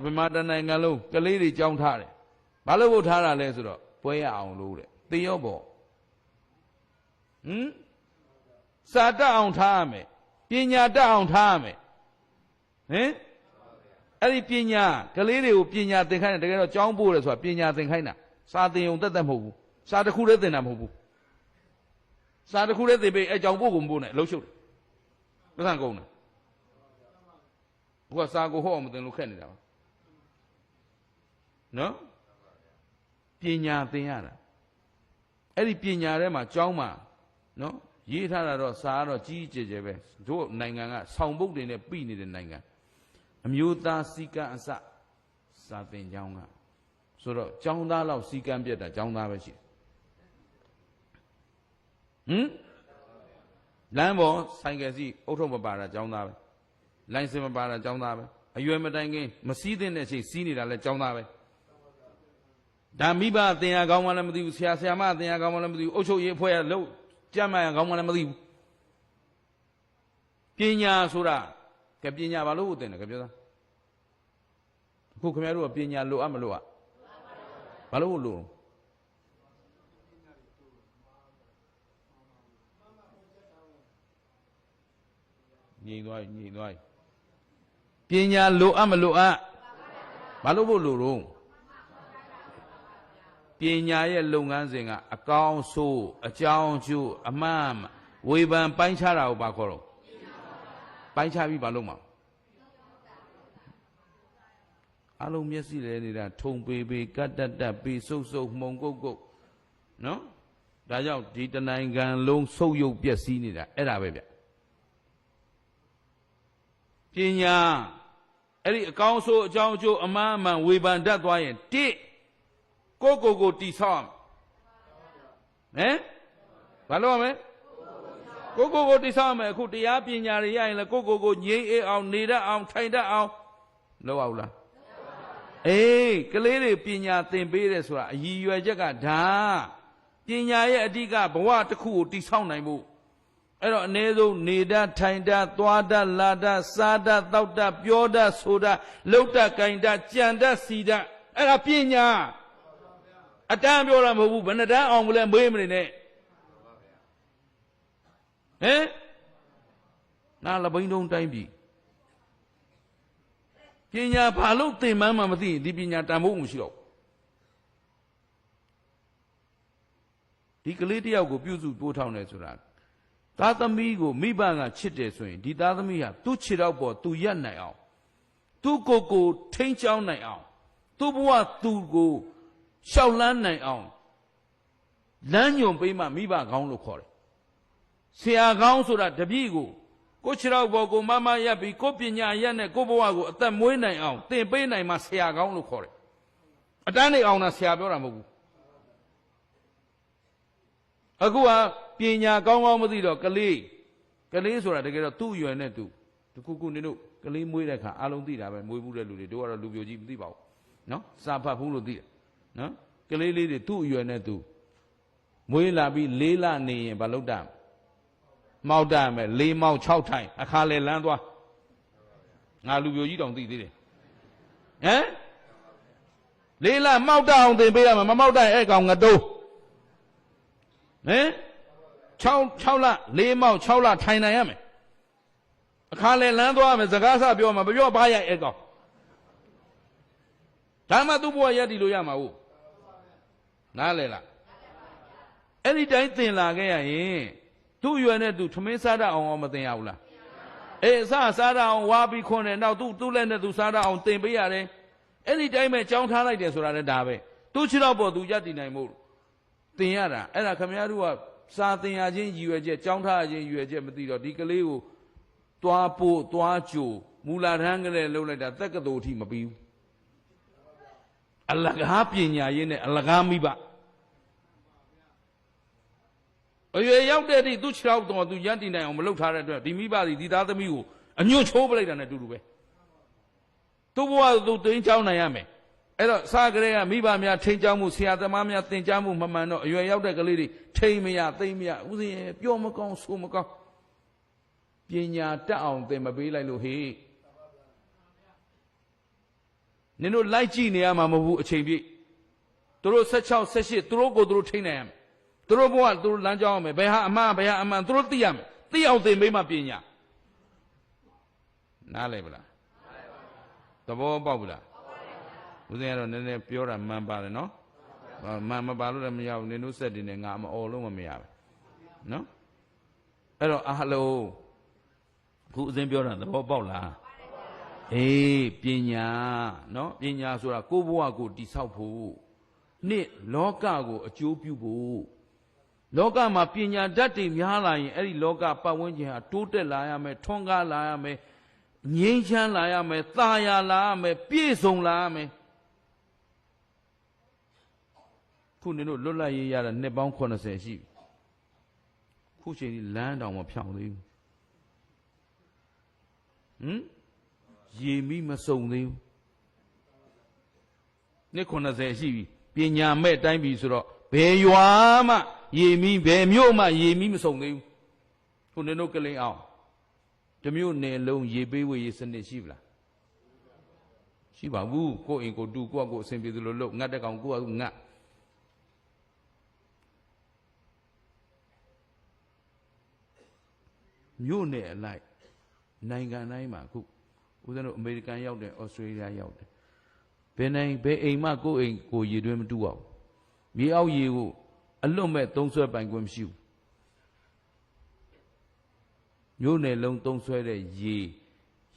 Pemata Nangaloo, Kaliri Jontare. Balabu Tara Lesro, Poya on Lude. The Yobo. Sata on time. Pina down time. Eh? Any Pina, Kaliri, Pina, the kind of John Bullets or Pina, the kind of Sati on the Tamu. Sata Kure the Namu. Sata Kure the Bay, a John Bugum, low shoot. Doesn't go. What's I go home then look at it. No? Pina Tiana. Any Pina Rema, Joma. No? Yitara, Sara, Gijebe, Do Nanga, sound book in a bean in Nanga. Amuta, Sika, and Satin Jonga. So, Jonda love Sika and Bieta, Jonda Vashi. Lambo, Sangasi, Automobara, Jonda. Line 7 Bara, Jonda. Are you ever dying? Masidin, as she seen it, I let Jonda. Damiba, they are gone one of the Siasama, they are gone one of the Ocho Yepoya low. Jama and gone one of the Pina Sura, Capina Balu, then a computer. Who come out of Pina Lu Amalua? Balulu. Need Pina Lu Amalua Balulu. Pina Lunganzinga, a council, a Jownju, a mam, Weban Panchara Bacoro. Panchavi Baluma. Alum Yesi, that Tom baby, got that be so Mongo. No? That out, did the 9 gun long so you be seen that, Era baby. Pina, a council, Jownju, a mam, Weban that way, Dick. Go disarm. Eh? Follow me? Go disarm. Could the Apinia and the go ye out, neither out, tied out. No outla. Eh, Kalere Pina, Tembereswa, you are Jaga da. Pina Diga, but what the cool disarm I move. I don't know, neither, tinda, twada, lada, sada, dauda, bioda, soda, lota, kinda, janda, sida, and a pina. A damn your amu, but a down will have women in it. Eh? Now, the boy don't time be. Pina Palo, the mamma, the Pina Tamu show. The Calitia go beautiful boat on as well. Tata Migo, Mibanga, Chite swing, did other me have 2 chirabo, 2 yan now. 2 go, 10 chow now. 2 boa, 2 go. Shall land night on. Lanyon Pima Miba Gown look for it. See a gown so that the Bigo. Coachera Bogo, Mama Yabi, Copina Yana, Goboago, at them when I out. They pay I must say a gown look for it. A danny on a Siaboramu. Agua, Pina, Gong Modido, Kali. Kali so that they get 2 you and 2. To Kukunino, Kali Muiraka, Alondida, and Mubu, do a Lubio Jim Dibo. No? Sapa Pulo dear. No? Kalili 2 you and 2. Muila be Lila ni Balodam. Maudam, Lay Mau Chow time, a Kale Landwa. Now, you don't think it. Eh? Lila Maudown, the Bayam, Mauda egg on a dough. Eh? Chowla, Lay Mau Chowla, Tainayame. A Kale Landwa, as a Gaza Bioma, but you're by a egg. Tama tu boy yadi loyama. Nalela. Any day thing like a 2 you and 2 to me Sada on Mathayala. Eh, Sada on Wabi corner now 2 lender to Sada on Tembiare. Any day may John like this or a dave. 2 chilabo to Yadi Namo. Tiara, and a Kamiarua, Satin Ajin, you a jet, John Tajin, you a jet material, Dicaleo, Tuapo, Tuachu, Mula Hangare, low like that, Takado team of you. Alagapinya in Alagamiba. Oh, you out there, do shout on to Yantina on Malotara, Dimiba, the other mule, a new chocolate than a dube. Tuwa do the Inchao Nayame. Ella Sagrea, Miba Mia, Tinjamu, Siata Mamia, Tinjamu, Mamma, you are out there, lady, Tamia, Uzi, Piomacon, Sumaca. Pinya down, they may be like Luhi. နင်တို့လိုက်ကြည့်နေရမှာမဟုတ်ဘူးအချိန်ပြည့်သူတို့16 18သူတို့ကိုသူတို့ထိန်းနိုင်ရမယ်သူတို့ဘဝသူတို့လမ်းကြောင်းရမယ်ဘယ်ဟာအမှားဘယ်ဟာအမှန်သူတို့သိရမယ်သိအောင်သင်ပေးမှပညာနားလည်ပါလားသဘောပေါက်ပါလားဦးဇင်းကတော့နည်းနည်းပြောတာမှန်ပါတယ်နော်မှန်မပါလို့လည်းမရဘူးနင်တို့စက်တင်နေငါမအော်လို့မရဘူးနော်အဲ့တော့အားလုံးခုဦးဇင်းပြောတာသဘောပေါက်လားအေးပညာနော်ပညာဆိုတာကိုယ့်ဘဝကိုတည်ဆောက်ဖို့နှစ်လောကကိုအကျိုးပြုဖို့လောကမှာပညာဓာတ်တွေများလာရင်အဲ့ဒီလောကပတ်ဝန်းကျင်ဟာတိုးတက်လာရမယ်ထွန်းကားလာရမယ်ငြိမ်းချမ်းလာရမယ်သာယာလာရမယ်ပြည့်စုံလာရမယ်ခုနင်တို့လွတ်လပ်ရေးရတာနှစ်ပေါင်း80ရှိပြီခုချိန်ဒီလမ်းတောင်မဖြောင်းသေးဘူးရေမိမစုံသေးဘူးနှစ်80ရှိပြီပညာမဲ့တိုင်းပြီဆိုတော့ဘယ်ရွာမှရေမိဘယ်မြို့မှရေမိမစုံသေးဘူးခုနင်တို့ကလိန်အောင်တမျိုးနယ်လုံးရေပေးဝေရေးစနစ်ရှိပလားရှိပါဘူးကိုယ့်အိမ်ကိုတူကိုယ့်ကိုအဆင်ပြေသလိုလုပ်ငတ်တဲ့ကောင်ကိုယ့်ကငတ်မြို့နယ်အလိုက်နိုင်ငံတိုင်းမှာခုဦးဇင်းတို့အမေရိကန်ရောက်တယ်ဩစတြေးလျရောက်တယ်ဘယ်နိုင်ဘယ်အိမ်မှကိုယ့်အိမ်ကိုရေတွင်းမတူအောင်မြေအောက်ရေကိုအလွတ်မဲ့သုံးဆွဲပိုင်ခွင့်မရှိဘူးမြို့နယ်လုံးသုံးဆွဲတဲ့ရေ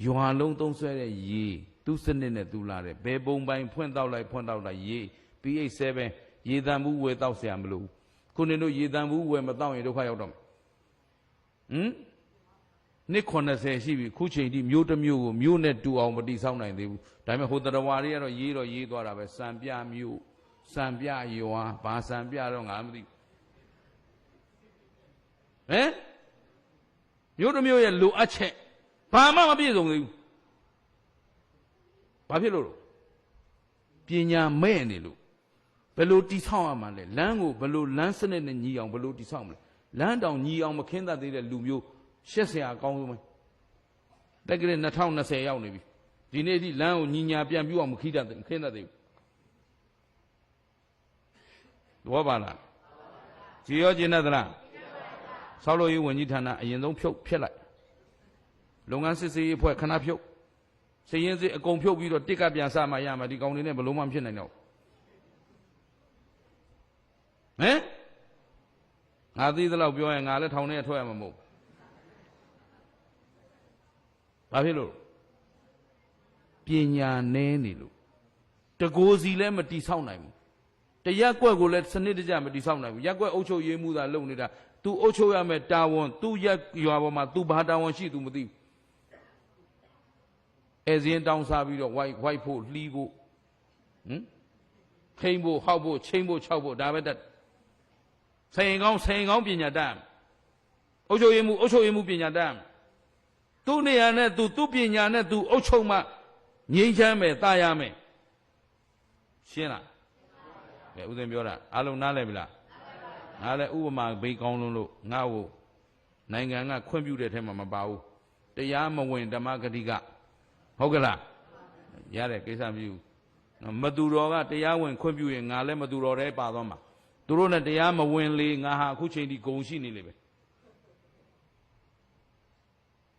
ရွာလုံးသုံးဆွဲတဲ့ရေသူ့စနစ်နဲ့သူလာတယ်ဘယ်ပုံပိုင်ဖွင့်တောက်လိုက်ရေ pH 7ရေတံဘူးဝယ်တောက်เสียမလို့ခုနင်တို့ရေတံဘူးဝယ်မတောက်ရင်ဒုက္ခရောက်တော့နှစ်80ရှိပြီခုချိန်ထိမြို့တစ်မြို့ကိုမြို့နဲ့တူအောင်မတိဆောက်နိုင်သေးဘူးဒါပေမဲ့ဟိုတရဝါတွေကတော့ရေးသွားတာပဲစံပြမြို့စံပြရွာဘာစံပြတော့ငါမသိမြို့တစ်မြို့ရဲ့လိုအပ်ချက်ဘာမှမပြည့်စုံသေးဘူးဘာဖြစ်လို့ပညာမဲ့နေလို့ဘယ်လိုတိဆောက်ရမှာလဲလမ်းကိုဘယ်လိုလမ်းစနစ်နဲ့ညီအောင်ဘယ်လိုတိဆောက်မလဲလမ်းတောင်ညီအောင်မခင်းတတ်သေးတဲ့လူမျိုးရှက်เสียအကောင်းဆုံးပဲတက်ကလေး2020ရောက်နေပြီဒီနေ့အထိလမ်းကိုညီညာပြန်ပြအောင်မခင်းတတ်သေးဘူးဘောပါလားကြည်ရောကျင်တတ်သလားဆောက်လို့ရေးဝန်ကြီးဌာနအရင်ဆုံးဖြုတ်ဖျက်လိုက်လုပ်ငန်းစစ်ဆေးရေးအဖွဲ့ခဏဖြုတ်စည်ရင်းစစ်အကုန်ဖြုတ်ပြီးတော့တစ်ကပြန်စမှရမှာဒီကောင်တွေနဲ့ဘယ်လုံးမှဖြစ်နိုင်တော့ငါသိသလောက်ပြောရင်ငါလည်းထောင်ထဲထွက်ရမှာမဟုတ်ဘာဖြစ်လို့ပညာနည်းနေလို့တကိုယ်စီလည်းမတိဆောက်နိုင်ဘူးတရက်ကွက်ကိုလည်းစနစ်တကျမတိဆောက်နိုင်ဘူးရက်ကွက်အုပ်ချုပ်ရေးမှုသာလုပ်နေတာသူအုပ်ချုပ်ရမယ်တာဝန်သူရက်ရွာပေါ်မှာသူဘာတာဝန်ရှိသူမသိဘူးအဲစင်းတောင်းစားပြီးတော့ဝိုက်ဖို့လှီးဖို့ခိမ့်ဖို့ဟောက်ဖို့ချိန်ဖို့ခြောက်ဖို့ဒါပဲတတ်ဆိုင်ကောင်းပညာတတ်အုပ်ချုပ်ရေးမှုပညာတတ်သူ့နေရာနဲ့သူ့ပညာနဲ့သူအုပ်ချုပ်မှငြိမ်းချမ်းမယ်တာယာမယ်ရှင်းလားကဲဦးဇင်းပြောတာအားလုံးနားလည်ပြီလားငါလည်းဥပမာဘေးကောင်းလို့ငါ့ကိုနိုင်ငံကခွင့်ပြုတဲ့ထဲမှာမပါဘူးတရားမဝင်ဓမ္မဂတိကဟုတ်ကလားရတဲ့ကိစ္စမရှိဘူးမသူတော်ကတရားဝင်ခွင့်ပြုရင်ငါလည်းမသူတော်တဲ့ပါသွားမှာသူတို့နဲ့တရားမဝင်လေငါဟာအခုချိန်ထိဂုံရှိနေလေပဲ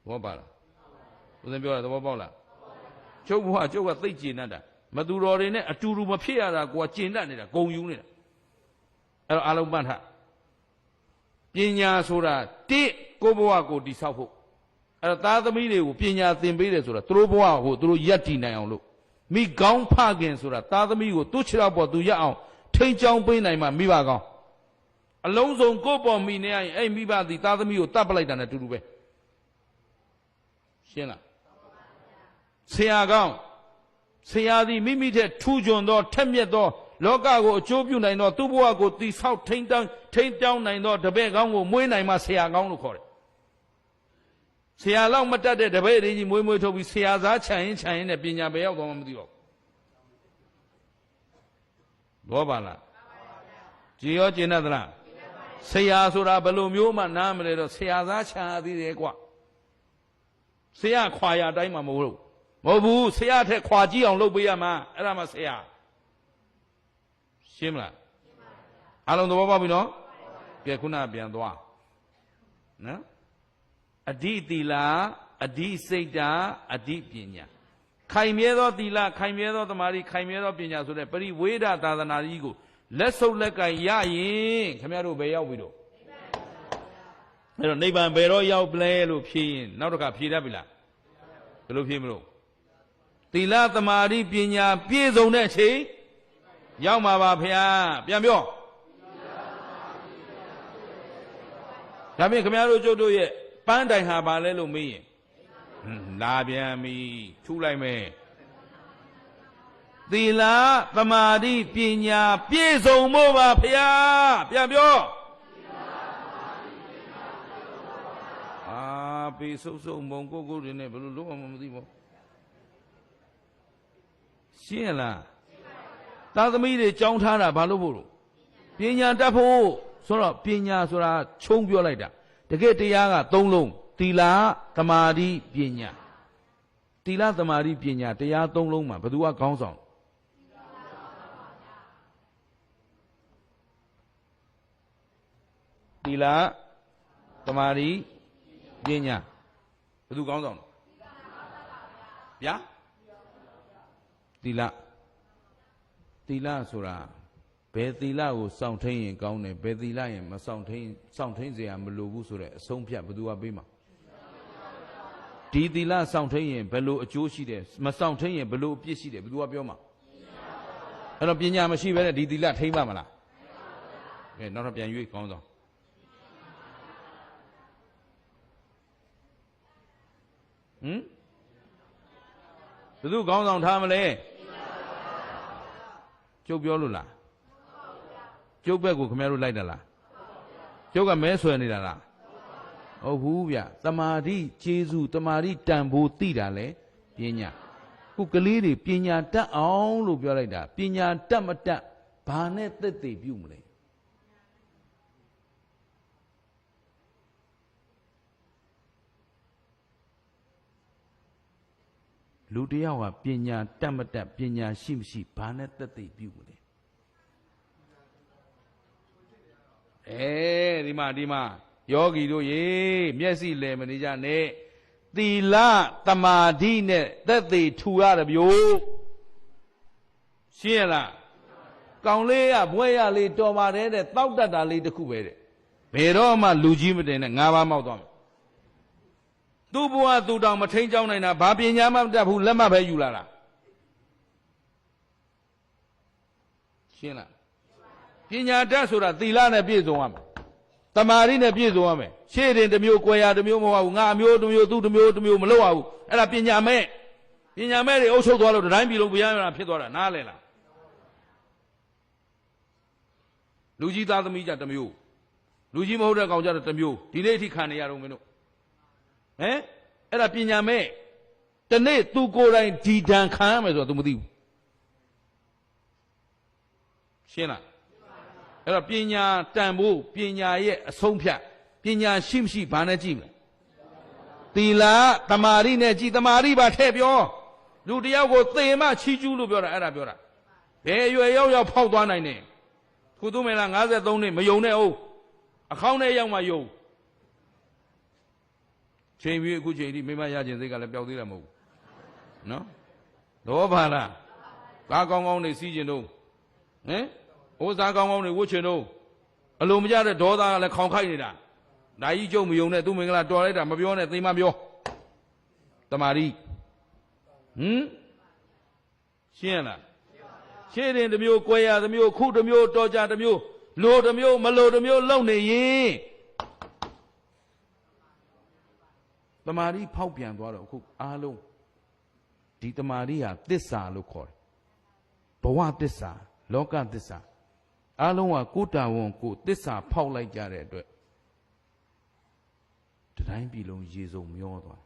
ဘောပါလားဦးဇင်းပြောတာသဘောပေါက်လားကျုပ်ဘုရားကျုပ်ကသိကျင်တတ်တာမသူတော်တွေနဲ့အတူတူမဖြစ်ရတာကိုကကျင်တတ်နေတာဂုံယူနေတာအဲ့တော့အားလုံးမှတ်ထားပညာဆိုတာတစ်ကိုယ့်ဘဝကိုတည်ဆောက်ဖို့အဲ့တော့သားသမီးတွေကိုပညာသင်ပေးတယ်ဆိုတာသူတို့ဘဝကိုသူတို့ယက်တည်နိုင်အောင်လို့မိကောင်းဖခင်ဆိုတာသားသမီးကိုသူ့ခြေထောက်ပေါ်သူရက်အောင်ထိန်းချောင်းပေးနိုင်မှမိဘကောင်းအလုံးစုံကိုယ့်ပေါ်မိနေရရင်အဲ့မိဘသည်သားသမီးကိုတတ်ပလိုက်တာနဲ့တူတူပဲရှင်းလားဆရာကောင်းဆရာသည်မိမိထက်ထူးချွန်သောထက်မြက်သောလောကကိုအကျိုးပြုနိုင်သောသူ့ဘဝကိုတည်ဆောက်ထိန်းတောင်းနိုင်သောတပည့်ကောင်းကိုမွေးနိုင်မှဆရာကောင်းလို့ခေါ်တယ်ဆရာလောက်မတတ်တဲ့တပည့်တွေကြီးမွေးထုတ်ပြီးဆရာသားခြံရင်နဲ့ပညာပဲရောက်သွားမှမသိတော့ဘောပါလားကြည်ရောကျင်တတ်သလားဆရာဆိုတာဘယ်လိုမျိုးမှနားမလဲတော့ဆရာသားခြံရသေးတယ်ကွဆရာခွာရတိုင်းမှာမဟုတ်ဘူး မဟုတ်ဘူးဆရာထက်ခွာကြည့်အောင်လုပ်ပေးရမှာအဲ့ဒါမှဆရာရှင်းမလားအားလုံးသဘောပေါက်ပြီနော်ကဲခုနပြန်သွားနော်အဓိသီလအဓိစိတ်တာအဓိပညာခိုင်မြဲသောသီလခိုင်မြဲသောသမာဓိခိုင်မြဲသောပညာဆိုတဲ့ပရိဝေဒသာသနာကြီးကိုလက်ဆုပ်လက်ကင်ရရင်ခင်ဗျားတို့ဘယ်ရောက်ပြီတော့အဲ့တော့နိဗ္ဗာန်ဘယ်တော့ရောက်ပလဲလို့ဖြေရင်နောက်တစ်ခါဖြေတတ်ပြီလားဘယ်လိုဖြေမလို့သီလသမာဓိပညာပြည့်စုံတဲ့အချိန်ရောက်မှာပါဖေဟာပြန်ပြောဒါဖြင့်ခင်ဗျားတို့ကျုပ်တို့ရဲ့ပန်းတိုင်ဟာပါလဲလို့မေးရင်လာပြန်ပြီထူလိုက်မယ်သီလသမာဓိပညာပြည့်စုံဖို့ပါဖေဟာပြန်ပြောပေဆုပ်ဆုပ်မုံကိုကိုတွေနဲ့ဘယ်လိုလုပ်အောင်မသိဘူးရှင်းလားသာသမီတွေကြောင်းထားတာဘာလို့ဖို့လို့ပညာတတ်ဖို့ဆိုတော့ပညာဆိုတာခြုံပြောလိုက်တာတကယ်တရားက၃လုံးသီလသမာဓိပညာသီလသမာဓိပညာတရား၃လုံးမှာဘယ်သူကခေါင်းဆောင်သီလသမာဓိပညာဘယ်သူကောင်းဆောင်ဗျာသီလဆိုတာဘယ်သီလကိုစောင့်ထိန်ရင်ကောင်းတယ်ဘယ်သီလရင်မစောင့်ထိန်เสียမလိုဘူးဆိုတဲ့အဆုံးဖြတ်ဘယ်သူကပေးမှာဒီသီလစောင့်ထိန်ရင်ဘယ်လိုအကျိုးရှိတယ်မစောင့်ထိန်ရင်ဘယ်လိုအပြစ်ရှိတယ်ဘယ်သူကပြောမှာအဲ့တော့ပညာမရှိဘဲနဲ့ဒီသီလထိန်ပါမလားကဲနောက်တော့ပြန်ရွေးကောင်းဆောင်ဘယ်သူခေါင်းဆောင်ထားမလဲကျုပ်ပြောလို့လားကျုပ်ဘက်ကိုခင်ဗျားတို့လိုက်တာလားကျုပ်ကမဲဆွဲနေတာလားဟုတ်ဘူးဗျတမာတိကျေးဇူးတမာတိတန်ဖိုးသိတာလေပညာခုကလေးတွေပညာတတ်အောင်လို့ပြောလိုက်တာပညာတတ်မတတ်ဘာနဲ့သက်သေပြုမလဲလူတယောက်ကပညာတတ်မတတ်ပညာရှိမရှိဘာနဲ့သက်သေပြုမလဲဒီမှာယောဂီတို့ရေမျက်စိလည်မနေကြနဲ့သီလသမာဓိနဲ့သက်သေထူရတယ်ဗျို့ရှင်းရလားကောင်လေးကဘွဲရလေးတော်ပါတယ်တဲ့တောက်တတ်တာလေးတစ်ခုပဲတဲ့ဘယ်တော့မှလူကြီးမတင်နဲ့၅ပါးမောက်သွားမယ်သူ့ဘဝသူ့တောင်မထိန်ကြောင်းနိုင်တာဘာပညာမှမတတ်ဘူးလက်မှတ်ပဲယူလာတာရှင်းလားပညာတတ်ဆိုတာသီလနဲ့ပြည့်စုံရမယ်တမာရီနဲ့ပြည့်စုံရမယ်ရှေ့တင်တစ်မျိုး၊ကွယ်ရာတစ်မျိုးမဟုတ်ဘူးငါအမျိုးတစ်မျိုးသူ့တစ်မျိုးမလုပ်ရဘူးအဲ့ဒါပညာမဲ့တွေအုပ်ချုပ်သွားလို့တိုင်းပြည်လုံးဘုရားများဖြစ်သွားတာနားလည်လားလူကြီးသားသမီးကြတစ်မျိုးလူကြီးမဟုတ်တဲ့ကောင်ကြတစ်မျိုးဒီနေ့အထိခံနေရတော့မင်းတို့အဲ့ဒါပညာမဲ့တနေ့သူကိုယ်တိုင်ဒီဒဏ်ခံရမယ်ဆိုတော့ तू မသိဘူးရှင်းလားအဲ့တော့ပညာတန်ဖို့ပညာရဲ့အဆုံးဖြတ်ပညာရှိမရှိဘာနဲ့ကြည့်မလဲသီလသမာဓိနဲ့ကြည့်သမာဓိပါထည့်ပြောလူတယောက်ကိုသေမှချီးကျူးလို့ပြောတာအဲ့ဒါပြောတာဘယ်အရွယ်ရောက်ဖောက်သွားနိုင်တယ်ခုသူမင်းလား53နှစ်မယုံနဲ့အောင်အခေါင်းထဲရောက်မှယုံချိန်ပြီးအခုချိန်ဒီမိမရခြင်းစိတ်ကလည်းပျောက်သေးတယ်မဟုတ်ဘူးနော်လောဘလားကားကောင်းကောင်းနေစီးခြင်းတော့ဩဇာကောင်းကောင်းနေဝှချင်တော့အလိုမကျတဲ့ဒေါသကလည်းခေါင်ခိုက်နေတာဒါကြီးကျုံမယုံနဲ့သူမင်္ဂလာတော်လိုက်တာမပြောနဲ့သိမပြောတမာရီရှင်းလားရှင်းတယ်တစ်မျိုး၊ကွယ်ရတစ်မျိုး၊ခုတစ်မျိုး၊တော်ကြတစ်မျိုးလိုတစ်မျိုးမလိုတစ်မျိုးလုံနေရင်တမာရီဖောက်ပြန်သွားတော့အခုအားလုံးဒီတမာရီဟာသစ္စာလို့ခေါ်တယ်ဘဝသစ္စာလောကသစ္စာအားလုံးကကိုယ်တာဝန်ကိုသစ္စာဖောက်လိုက်ကြတဲ့အတွက်တိုင်းပြည်လုံးရေစုံမျောသွား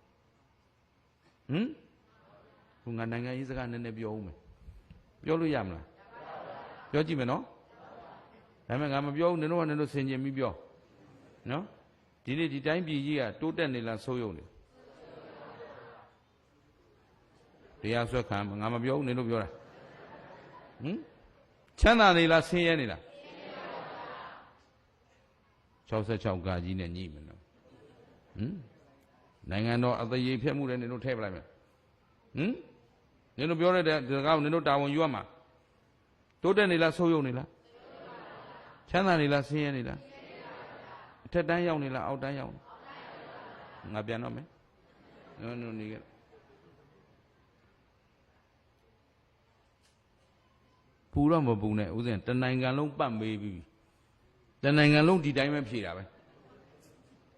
ခုငါနိုင်ငံရေးစကားနည်းနည်းပြောဦးမယ်ပြောလို့ရမလားပြောကြည့်မယ်နော်ဒါပေမဲ့ငါမပြောဘူးနင်တို့ဆင်ခြင်ပြီးပြောနော်ဒီနေ့ဒီတိုင်းပြည်ကြီးကတိုးတက်နေလားဆိုးရုံနေ တရားစွဲခံငါမပြောဘူးနင်တို့ပြောတာချမ်းသာနေလားဆင်းရဲနေလား66ကကြီးနဲ့ညှိမယ်နော်နိုင်ငံတော်အသရေဖျက်မှုလည်းနင်တို့ထည့်ပလိုက်မယ်နင်တို့ပြောတဲ့ဒီကောင်နင်တို့တာဝန်ယူရမှာတိုးတက်နေလားဆိုးရုံနေလားချမ်းသာနေလားဆင်းရဲနေလားအထက်တန်းရောက်နေလားအောက်တန်းရောက်ငါပြန်တော့မယ်နော်နေကြပူတော့မပူနဲ့ဥစဉ်တနိုင်ငံလုံးပတ်မေးပြီးတနိုင်ငံလုံးဒီတိုင်းပဲဖြေတာပဲ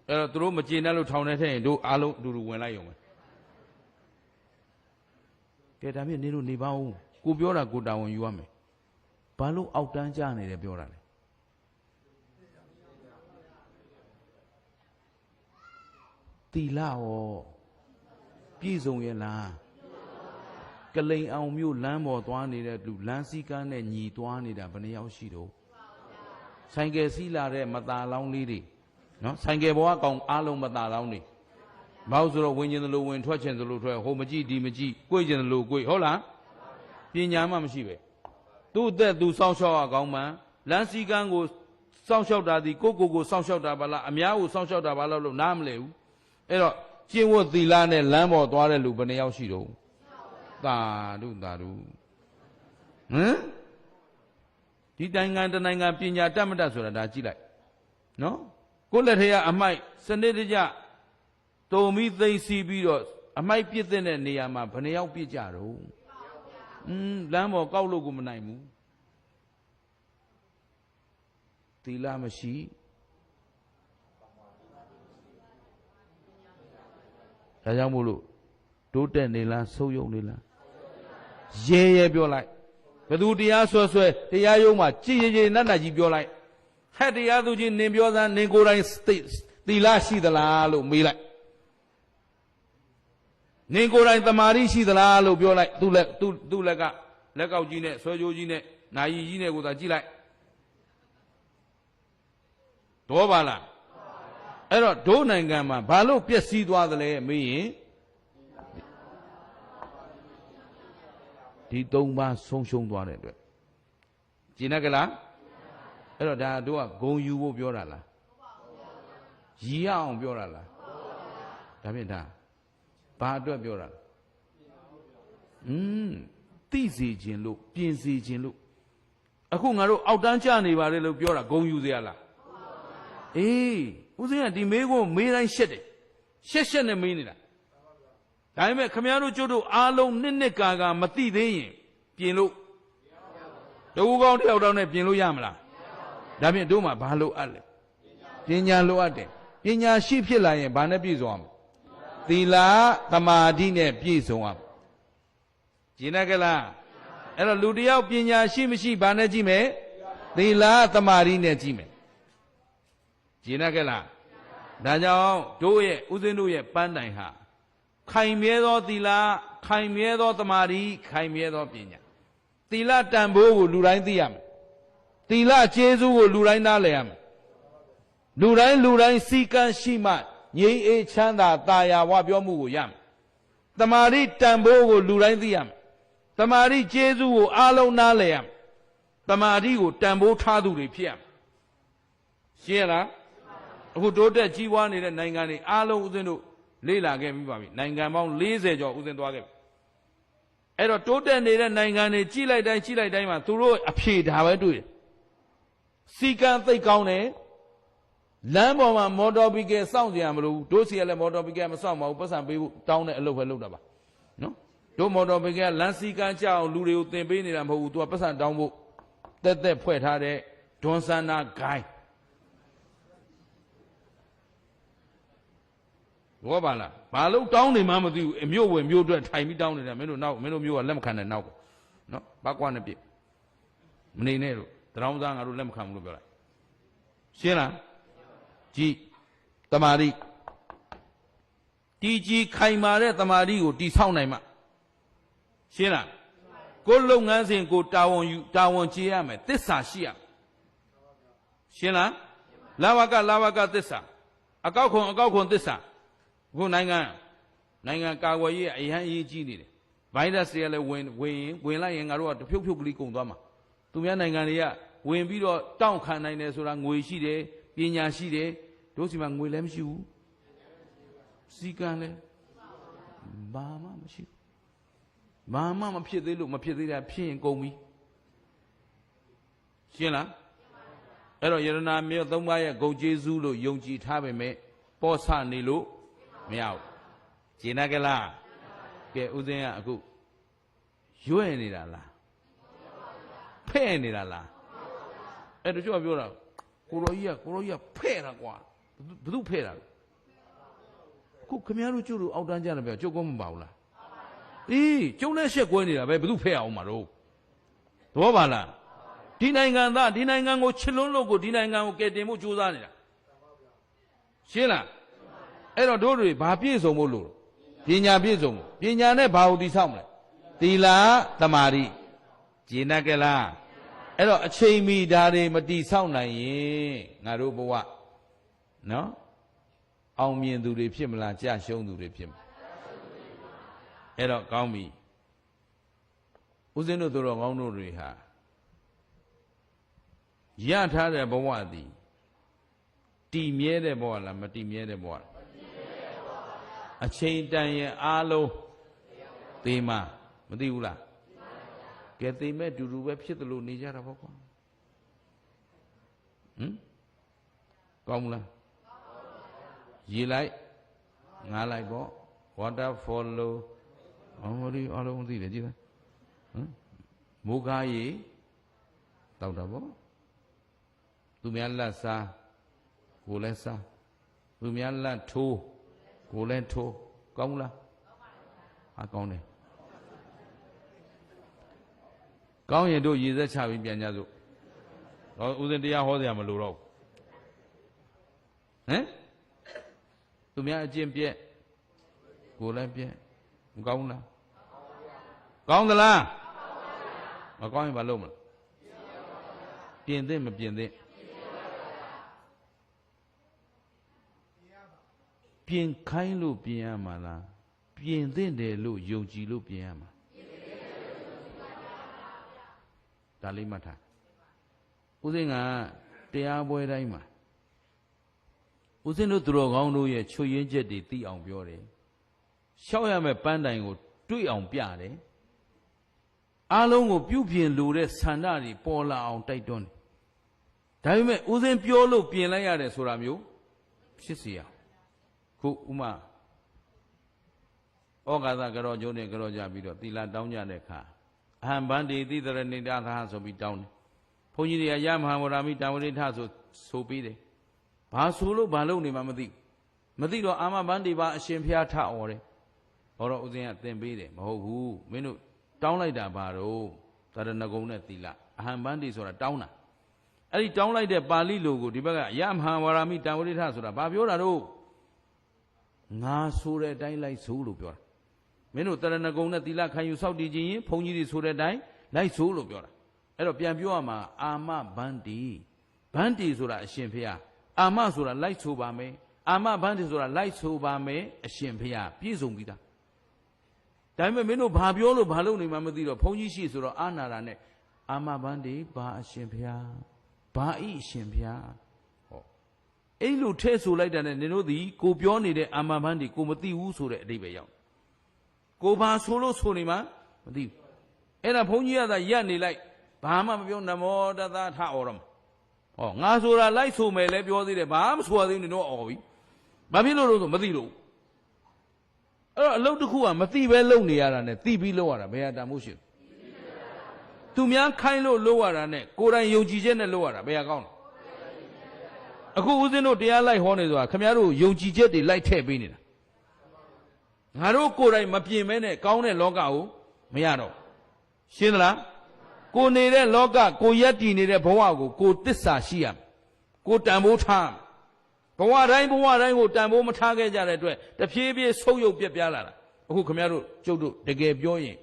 အဲ့တော့သူတို့မကျေနပ်လို့ထောင်ထဲထည့်ရင်တို့အားလုံးအတူတူဝင်လိုက်ရုံပဲကဲဒါဖြင့်နေလို့နေပါဦးကိုပြောတာကိုတာဝန်ယူရမယ်ဘာလို့အောက်တန်းကြနေတယ်ပြောတာလဲသီလရောပြည့်စုံရဲ့လားကလိန်အောင်မြို့လမ်းပေါ်သွားနေတဲ့လူလမ်းစည်းကမ်းနဲ့ညီသွားနေတာဘယ်နှယောက်ရှိတော့ဆိုင်ကယ်စီးလာတဲ့မตาလောင်းလေးတွေနော်ဆိုင်ကယ်ပေါ်ကကောင်အားလုံးမตาလောင်းတွေဘာလို့ဆိုတော့ဝင်ကျင်သလိုဝင်ထွက်ကျင်သလိုထွက်ဟိုမကြည့်ဒီမကြည့်ကိုယ်ကျင်သလိုကိုယ်ဟုတ်လားပညာမှမရှိပဲသူ့အသက်သူစောင့်ရှောက်ရကောင်းမှန်လမ်းစည်းကမ်းကိုစောင့်ရှောက်တာဒီကိုစောင့်ရှောက်တာပါလားအများကိုစောင့်ရှောက်တာပါလားလို့နားမလဲဘူးအဲ့တော့ကျင့်ဝတ်သီလနဲ့လမ်းပေါ်သွားတဲ့လူဘယ်နှယောက်ရှိတော့သာဓုဒီနိုင်ငံတနိုင်ငံပညာတတ်မတတ်ဆိုတာဒါကြည့်လိုက်နော်ကိုယ့်လက်ထက်ကအမိုက်စနစ်တကျတုံပြီးသိသိပြီးတော့အမိုက်ပြစ်တဲ့နေရာမှာဘယ်နှယောက်ပြစ်ကြတော့လမ်းပေါ်ကောက်လို့ကိုမနိုင်ဘူးသီလမရှိဒါကြောင့်မို့လို့တိုးတက်နေလားဆုပ်ယုပ်နေလားရဲပြောလိုက်ဘယ်သူတရားဆွဲတရားရုံးမှာကြည်ကြည်နတ်နတ်ကြီးပြောလိုက်ဟဲ့တရားသူကြီးနင်ပြောသားနင်ကိုယ်တိုင်သီလရှိသလားလို့မေးလိုက်နင်ကိုယ်တိုင်တမာရီရှိသလားလို့ပြောလိုက်သူ့လက်ကလက်ကောက်ကြီးနဲ့ဆွဲကြိုးကြီးနဲ့နာယီကြီးနဲ့ကိုသာကြည့်လိုက်တော့ပါလားအဲ့တော့ဒို့နိုင်ငံမှာဘာလို့ပျက်စီးသွားသလဲမေးရင်ဒီ၃ပါးဆုံးရှုံးသွားတဲ့အတွက်ကျင်တတ်ကြလားအဲ့တော့ဒါတို့ကဂုံယူဖို့ပြောတာလားရည်ရအောင်ပြောတာလားဒါဖြင့်ဒါဘာအတွက်ပြောတာသိစေခြင်းလို့ပြင်စေခြင်းလို့အခုငါတို့အောက်တန်းကျနေပါလေလို့ပြောတာဂုံယူเสียလားအေးဦးစင်းကဒီမေးကိုမေးတိုင်းရှက်တယ်ရှက်နဲ့မေးနေတာဒါပေမဲ့ခမည်းတော်ကျုပ်တို့အားလုံးနှစ်ကာမသိသေးရင်ပြင်လို့တကူကောင်းတယောက်တောင်းနဲ့ပြင်လို့ရမလားဒါဖြင့်တို့မှာဘာလို့အပ်လဲပညာလိုအပ်တယ်ပညာရှိဖြစ်လာရင်ဘာနဲ့ပြည့်စုံအောင်သီလသမာဓိနဲ့ပြည့်စုံအောင်ကျင်တတ်ကြလားအဲ့တော့လူတယောက်ပညာရှိမရှိဘာနဲ့ကြည့်မယ်သီလသမာဓိနဲ့ကြည့်မယ်ကျင်တတ်ကြလားဒါကြောင့်တို့ရဲ့ဦးဇင်းတို့ရဲ့ပန်းတိုင်ဟာခိုင်မြဲသောသီလခိုင်မြဲသောသမာဓိခိုင်မြဲသောပညာသီလတန်ဖိုးကိုလူတိုင်းသိရမယ်သီလကျေးဇူးကိုလူတိုင်းနားလည်ရမယ်လူတိုင်းစီကံရှိမှငြိမ်းအေးချမ်းသာတာယာဝပြောမှုကိုရမယ်သမာဓိတန်ဖိုးကိုလူတိုင်းသိရမယ်သမာဓိကျေးဇူးကိုအားလုံးနားလည်ရမယ်သမာဓိကိုတန်ဖိုးထားသူတွေဖြစ်ရမယ်ရှင်းလားအခုတိုးတက်ကြီးပွားနေတဲ့နိုင်ငံတွေအားလုံးဦးဇင်းတို့လေ့လာခဲ့ပြီးပါပြီနိုင်ငံပေါင်း40ကျော်ဦးဇင်းသွားခဲ့ပြီအဲ့တော့တိုးတက်နေတဲ့နိုင်ငံတွေကြီးလိုက်တိုင်းမှာသူတို့အဖြေဒါပဲတွေ့တယ်စီကံသိပ်ကောင်းတယ်လမ်းပေါ်မှာမော်တော်ဘီကယ်စောင့်ကြရမလို့တို့စီကလည်းမော်တော်ဘီကယ်မစောင့်ပါဘူးပတ်စံပေးဖို့တောင်းတဲ့အလုပ်ပဲလုပ်တာပါနော်တို့မော်တော်ဘီကယ်လမ်းစီကံကြအောင်လူတွေကိုသင်ပေးနေတာမဟုတ်ဘူးသူကပတ်စံတောင်းဖို့တက်ဖွဲ့ထားတဲ့ဒွန်ဆန္နာဂိုင်းဘောပါလားဘာလို့တောင်းနေမှမသိဘူးအမျိုးဝင်မျိုးအတွက်ထိုင်ပြီးတောင်းနေတာမင်းတို့မျိုးကလက်မခံတဲ့နောက်နော်ဘာကွာနဲ့ပြစ်မနေနဲ့လို့တရောင်းစားငါတို့လက်မခံဘူးလို့ပြောလိုက်ရှင်းလားကြည်တမာတိကြီးခိုင်မာတဲ့တမာတိကိုတိဆောက်နိုင်မှရှင်းလားကိုယ်လုပ်ငန်းစဉ်ကိုတာဝန်ကျေရမယ်သစ္စာရှိရရှင်းလားလာဝကသစ္စာအကောက်ခွန်သစ္စာခုနိုင်ငံကာကွယ်ရေးအရန်အရေးကြီးနေတယ် ဗိုင်းရပ်စ်တွေကလည်းဝင်လိုက်ရင်ငါတို့ကတဖြုတ်ဖြုတ်ကလေးကုန်သွားမှာသူများနိုင်ငံတွေကဝင်ပြီးတော့တောင့်ခံနိုင်တယ်ဆိုတာငွေရှိတယ်ပညာရှိတယ်တို့စီမှာငွေလည်းမရှိဘူးစီကံလည်းဘာမှမရှိဘူးဘာမှမဖြစ်သေးလို့မဖြစ်သေးတာဖြစ်ရင်ကုန်ပြီရှင်းလားအဲ့တော့ယရနာမြေသုံးပါးရဲ့ဂုဏ်ကျေးဇူးလို့ယုံကြည်ထားပေမဲ့ပောဆနေလို့မရဘူးရှင်းတယ်ကလားကဲဦးဇင်းကအခုရွဲ့နေတာလားဖဲ့နေတာလားအဲ့တို့ပြောတာကိုရောကြီးကဖဲ့တာကွာဘယ်သူဖဲ့တာခုခမရတို့ကျုပ်တို့အောက်တန်းကြတယ်ပြောကျုပ်ကောမပါဘူးလားအေးကျုံနဲ့ရှက်ကွဲနေတာပဲဘယ်သူဖဲ့အောင်မှာတော့သဘောပါလားဒီနိုင်ငံသားဒီနိုင်ငံကိုချစ်လွန်းလို့ကိုဒီနိုင်ငံကိုကယ်တင်ဖို့ကြိုးစားနေတာရှင်းလားအဲ့တော့တို့တွေဘာပြည့်စုံဖို့လို့ပညာပြည့်စုံဖို့ပညာနဲ့ဘာကိုတည်ဆောက်မလဲသီလသမာဓိကျင့်တတ်ကြလားအဲ့တော့အချိန်မီဒါတွေမတည်ဆောက်နိုင်ရင်ငါတို့ဘဝနော်အောင်မြင်သူတွေဖြစ်မလားကြာရှုံးသူတွေဖြစ်မလားအဲ့တော့ကောင်းပြီဦးဇင်းတို့တို့ကောင်းတို့တွေဟာရထားတဲ့ဘဝသည်တည်မြဲတဲ့ဘဝလားမတည်မြဲတဲ့ဘဝလားအချိန်တန်ရင်အားလုံးသေမှာမသိဘူးလားကဲသေမဲ့တူတူပဲဖြစ်တယ်လို့နေကြတာပေါ့ကွာကောင်းမလားရေလိုက်ငါလိုက်ပေါ့ water follow အလုံးသိတယ်ကြည့်လားမိုးကားရေတောက်တာပေါ့သူများလက်စားကိုလည်းစားသူများလက်ထိုးကိုလည်းထိုးကောင်းလားဟာကောင်းတယ်ကောင်းရင်တို့ရည်သက်ချပြီးပြန်ကြစို့တော့ဦးဇင်းတရားဟောစရာမလိုတော့ဟမ်သူများအကျင့်ပြက်ကိုလည်းပြက်မကောင်းလားကောင်းသလားမကောင်းရင်ဘာလုပ်မလဲပြင်သင့်မပြင်သင့်ပြင်ခိုင်းလို့ပြင်ရမှာလားပြင်သင့်တယ်လို့ယုံကြည်လို့ပြင်ရမှာဒါလေးမှတ်ထားဦးဇင်းကတရားပွဲတိုင်းမှာဦးဇင်းတို့သူတော်ကောင်းတို့ရဲ့ချွတ်ယင်းချက်တွေသိအောင်ပြောတယ်ရှောက်ရမယ့်ပန်းတိုင်ကိုတွေ့အောင်ပြတယ်အားလုံးကိုပြုပြင်လိုတဲ့ဆန္ဒတွေပေါ်လာအောင်တိုက်တွန်းတယ်ဒါပေမဲ့ဦးဇင်းပြောလို့ပြင်လိုက်ရတယ်ဆိုတာမျိုးဖြစ်စီရခုဥမာဩဃာသကရောကျုံးနဲ့ကရောကြပြီးတော့သီလတောင်းကြတဲ့အခါအဟံဗန္တိတိတရဏိတာသာဆိုပြီးတောင်းတယ်ဘုန်းကြီးတွေကယမဟာဝရမိတာဝရိထဆိုပြီးတယ်ဘာဆိုလို့ဘာလုပ်နေမှမသိတော့အာမဗန္တိပါအရှင်ဖျားထအော်တယ်ဟောတော့ဦးဇင်းကသင်ပေးတယ်မဟုတ်ဘူးမင်းတို့တောင်းလိုက်တာဘာတော့သရဏဂုံနဲ့သီလအဟံဗန္တိဆိုတာတောင်းတာအဲ့ဒီတောင်းလိုက်တဲ့ပါဠိလိုကိုဒီဘက်ကယမဟာဝရမိတာဝရိထဆိုတာဘာပြောတာတော့ငါဆိုတဲ့အတိုင်းလိုက်ဆိုလို့ပြောတာမင်းတို့တရဏဂုံနဲ့သီလခံယူစောင့်တည်ခြင်းရင်ဘုန်းကြီးတွေဆိုတဲ့အတိုင်းလိုက်ဆိုလို့ပြောတာအဲ့တော့ပြန်ပြောရမှာအာမဗန္တိဆိုတာအရှင်ဖေယအာမဆိုတာလိုက်ဆိုပါမယ်အာမဗန္တိဆိုတာလိုက်ဆိုပါမယ်အရှင်ဖေယပြည့်စုံပြီးသားဒါပေမဲ့မင်းတို့ဘာပြောလို့ဘာလုပ်နေမှမသိတော့ဘုန်းကြီးရှိဆိုတော့အာနာတာနဲ့အာမဗန္တိဘာအရှင်ဖေယဘာဤအရှင်ဖေယအဲ့လိုထဲဆိုလိုက်တာနဲ့နင်တို့ဒီကိုပြောနေတဲ့အာမဗန္တိကိုမသိဘူးဆိုတဲ့အဓိပ္ပာယ်ရောက်ကိုဘာဆိုလို့ဆိုနေမှမသိဘူးအဲ့ဒါဘုန်းကြီးကသာရက်နေလိုက်ဘာမှမပြောနမောတသထအော်တော့မှာဟောငါဆိုတာလိုက်ဆိုမယ်လဲပြောသေးတယ်ဘာမှဆိုရသေးဘူးနင်တို့အော်ပြီဘာဖြစ်လို့လို့ဆိုမသိလို့အဲ့တော့အလုပ်တစ်ခုကမသိပဲလုပ်နေရတာနဲ့သိပြီးလုပ်ရတာဘယ်ဟာတန်ဖို့ရှိလဲသူများခိုင်းလို့လုပ်ရတာနဲ့ကိုယ်တိုင်ယုံကြည်ချက်နဲ့လုပ်ရတာဘယ်ဟာကောင်းလဲအခုဦးဇင်းတို့တရားလိုက်ဟောနေဆိုတာခင်ဗျားတို့ယုံကြည်ချက်တွေလိုက်ထည့်ပေးနေတာငါတို့ကိုယ်တိုင်မပြင်မဲနဲ့ကောင်းတဲ့လောကကိုမရတော့ရှင်းသလားကိုနေတဲ့လောကကိုရက်တည်နေတဲ့ဘဝကိုတစ္ဆာရှိရမယ်ကိုတန်ဖိုးထားဘဝတိုင်းကိုတန်ဖိုးမထားခဲ့ကြတဲ့အတွက်တဖြည်းဖြည်းဆုပ်ယုပ်ပြက်ပြားလာတာအခုခင်ဗျားတို့ကျုပ်တို့တကယ်ပြောရင်